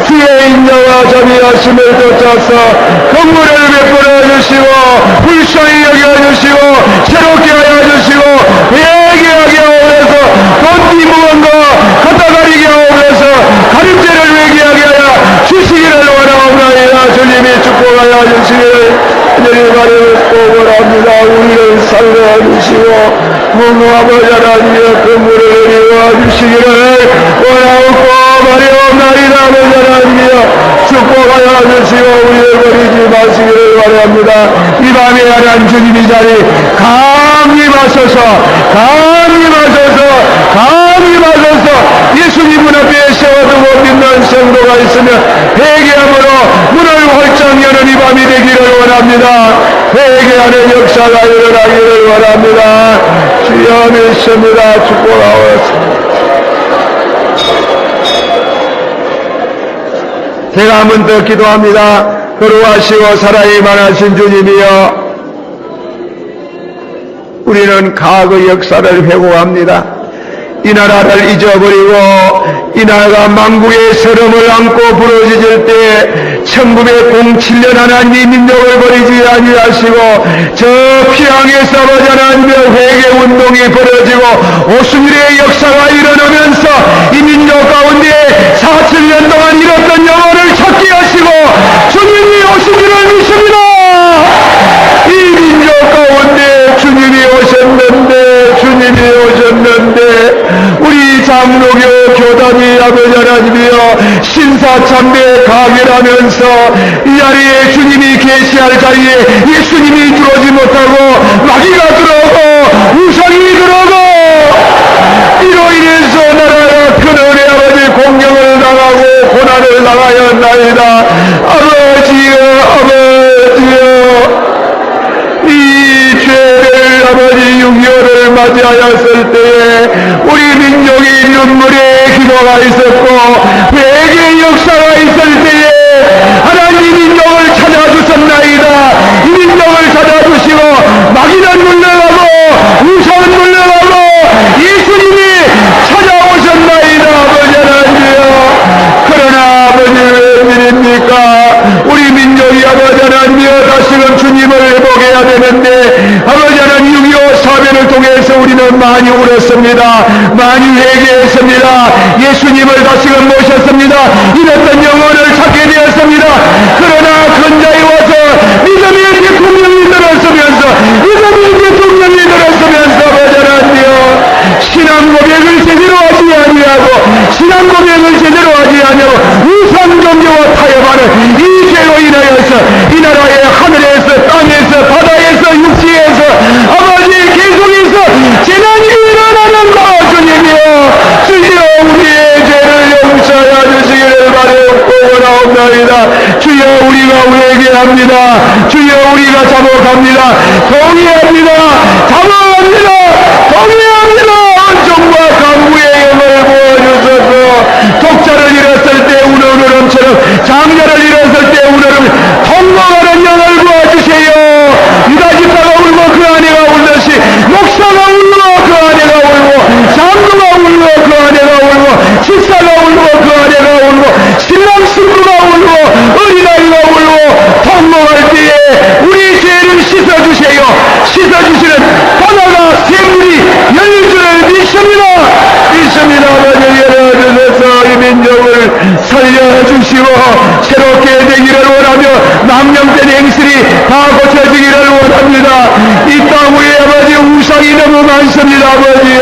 주의 인자와 자비하심을 쫓아서 긍휼을 베풀어 주시고 불쌍히 여겨주시고 새롭게 하여 주시고 회개하게 하옵소서. 돈띠 무언가 갖다가리게 하옵소서. 가림죄를 회개하게 하여 주시기를 원하옵나이다. 주님이 축복하여 주시기를 간절히 바라옵고 원합니다. 우리를 살려주시고 아버지 하나님의 긍휼을 내리워 주시기를 원하옵고 바라옵나이다. 아버지 하나님이여 축복하여 주시고 우리를 버리지 마시기를 바랍니다. 이 밤에 하나님 주님 이 자리 강림하소서. 예수님 문 앞에 세워두고 믿는 성도가 있으면 회개함으로 문을 활짝 여는 이 밤이 되기를 원합니다. 회개하는 역사가 일어나기를 원합니다. 주여 믿습니다. 축복하옵소서. 제가 문득 기도합니다. 거룩하시고 사랑이 많으신 주님이여 우리는 과거 역사를 회고합니다. 이 나라를 잊어버리고 이 나라가 망국의 서름을 안고 부러지질 때 1907년 하나님이 민족을 버리지 아니하시고 저 피항에서 아버지 하나님의 회개운동이 벌어지고 50일의 역사가 일어나면서 이 민족 가운데 4,000년 동안 잃었던 영혼을 찾게 하시고 주님이 오신 줄을 믿습니다. 이 민족 가운데 주님이 오셨는데 우리 장로교 교단이 아버지 하나님이여 신사참배 가결하면서 이 자리에 주님이 계시할 자리에 예수님이 들어오지 못하고 마귀가 들어오고 우상이 들어오고 이로 인해서 나라가 큰 은혜 아버지 공경을 당하고 고난을 당하였나이다. 아버지여 이 죄를 아버지 6.25를 맞이하였을 때에 우리 민족이 눈물의 기도가 있었고 회개의 역사가 있을 때에 하나님 민족을 찾아주셨나이다. 이 민족을 찾아주시고 악인은 물러가고 우상은 물러가고 예수님이 찾아오셨나이다. 아버지 하나님이여, 그러나 아버지 웬일입니까? 우리 민족이 아버지 하나님이여 다시금 주님을 보게야 되는데 아버지 하나님 6.25 사변을 통해서 우리는 많이 울었습니다. 많이 회개했습니다. 예수님을 다시금 모셨습니다. 잃었던 영혼을 찾게 되었습니다. 그러나 근자에 와서 믿음의 대통령이 들었으면서 믿음의 대통령이 들었으면서 아버지 하나님이여 신앙 고백을 제대로 하지 아니하고 신앙 고백을 제대로 하지 아니하고 우상 종교와 타협하는 이 죄로 인하여서 이 나라의 하늘에서 땅에서 바다에서 육지에서 아버지 계속해서 재난이 일어나는 것 주님이여, 주여 우리의 죄를 용서하여 주시기를 바라옵고 원하옵나이다. 주여 우리가 회개합니다. 주여 우리가 자복합니다. 동의합니다. 자복합니다. 동의합니다. 은총과 강구의 영을 부어주소서. 독자를 잃었을 때 우는 울음처럼 장자를 잃었을 때 우는 통곡하는 영을 부어주세요. 유다지파가 울고 그 아내가 울듯이 목사가 울고 그 아내가 울고 장로가 울고 그 아내가 울고 집사가 울고 그 아내가 울고 신랑 신부가 울고 어린아이가 울고 통곡할 때에 우리 죄를 씻어주세요. 씻어주시는 바다가 샘물이 열릴 줄을 믿습니다. 아버지 열어주셔서 이 민족을 살려주시고 새롭게 되기를 원하며 망령된 행실이 다 고쳐지기를 원합니다. 이 땅 위에 아버지 우상이 너무 많습니다. 아버지요,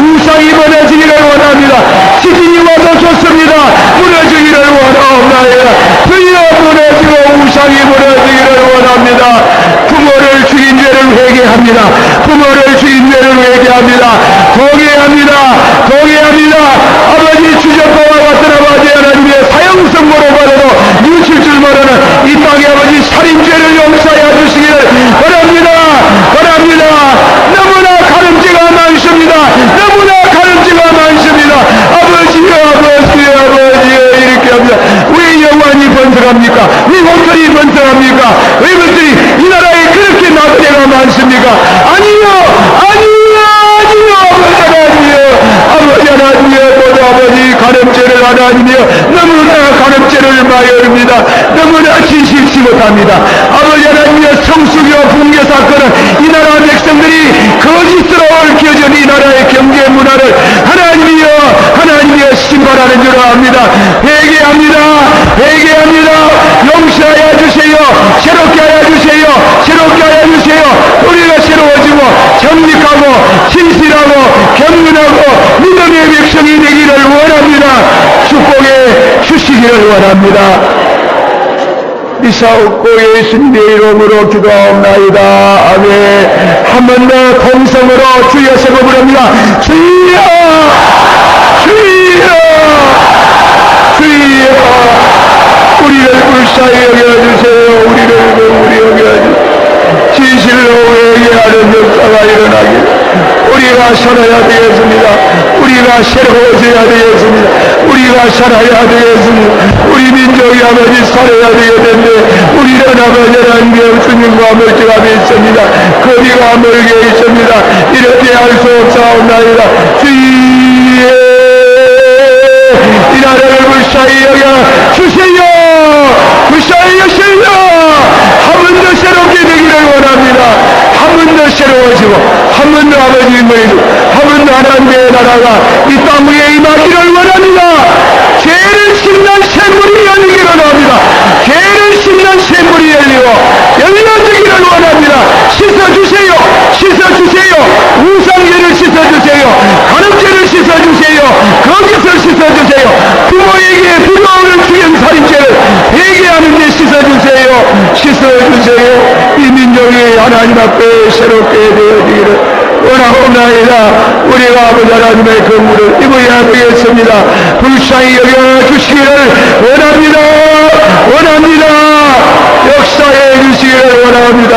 우상이 무너지기를 원합니다. 지진이 와도 좋습니다. 무너지기를 원하옵나이다. 주여 무너지고 우상이 무너지기를 원합니다. 부모를 죽인 죄를 회개합니다. 부모를 죽인 죄를 회개합니다. 동의합니다. 동의합니다. 아버지 주전파와 같은 아버지 하나님의 사형선고로 받아도 뉘칠 줄 모르는 이 땅의 아버지 살인죄를 용서하여 주시기를 바랍니다. 바랍니다. 너무나 가름죄가 많습니다. 너무나 가름죄가 많습니다. 아버지여 이렇게 합니다. 왜 영원히 번성합니까? 왜 호텔이 번성합니까? 왜 것들이 이 나라에 그렇게 나그네가 많습니까? 아니요. 아버지 하나님이여, 모두 아버지 가늠죄를 하나님이여 너무나 가늠죄를 마여입니다. 너무나 진실치 못합니다. 아버지 하나님이여, 성수교 붕괴 사건은 이 나라 백성들이 거짓으로 얽혀진 이 나라의 경제 문화를 하나님이여 심판하는 줄 압니다. 회개합니다. 용서하여 주세요. 새롭게 하여 주세요. 우리가 새로워지고 정직하고 진실하고 경륜하고 믿음의 백성이 되기를 원합니다. 축복해 주시기를 원합니다. 미사옵고 예수님의 이름으로 기도하옵나이다. 아멘. 한 번 더 통성으로 주여 세고 부릅니다. 주여 우리를 불쌍히 여겨주세요. 우리 여겨주세요. 진실로 회개하는 역사가 일어나길 우리가 살아야 되겠습니다. 우리가 새로워져야 되겠습니다. 우리가 살아야 되겠습니다. 우리 민족이 아버지 살아야 되겠는데 우리는 아버지 하나님 주님과 멀쩡함이 있습니다. 거리가 멀게 있습니다. 이렇게 할 수 없사옵나이다. 주의 이 나라를 불쌍히 여겨 주세요. 불쌍히 여시며 한 번 더 새롭게 되기를 원합니다. 한 번 더 새로워지고 한 번 더 아버지 머리도 한 번 더 하나님의 나라가 이 땅 위에 임하기를 원합니다. 죄를 씻는 샘물이 열리기를 원합니다. 죄를 씻는 샘물이 열려지기를 원합니다. 씻어주세요. 우상죄를 씻어주세요. 간음죄를 씻어주세요. 거짓을 씻어주세요. 부모에게 부모를 죽인 살인죄를 회개하는 데 씻어주세요. 이 민족이 하나님 앞에 새롭게 되어지기를 원하옵나이다. 우리가 아버지 하나님의 건물을 입어야 되겠습니다. 불쌍히 여겨주시기를 원합니다. 역사해 주시기를 원합니다.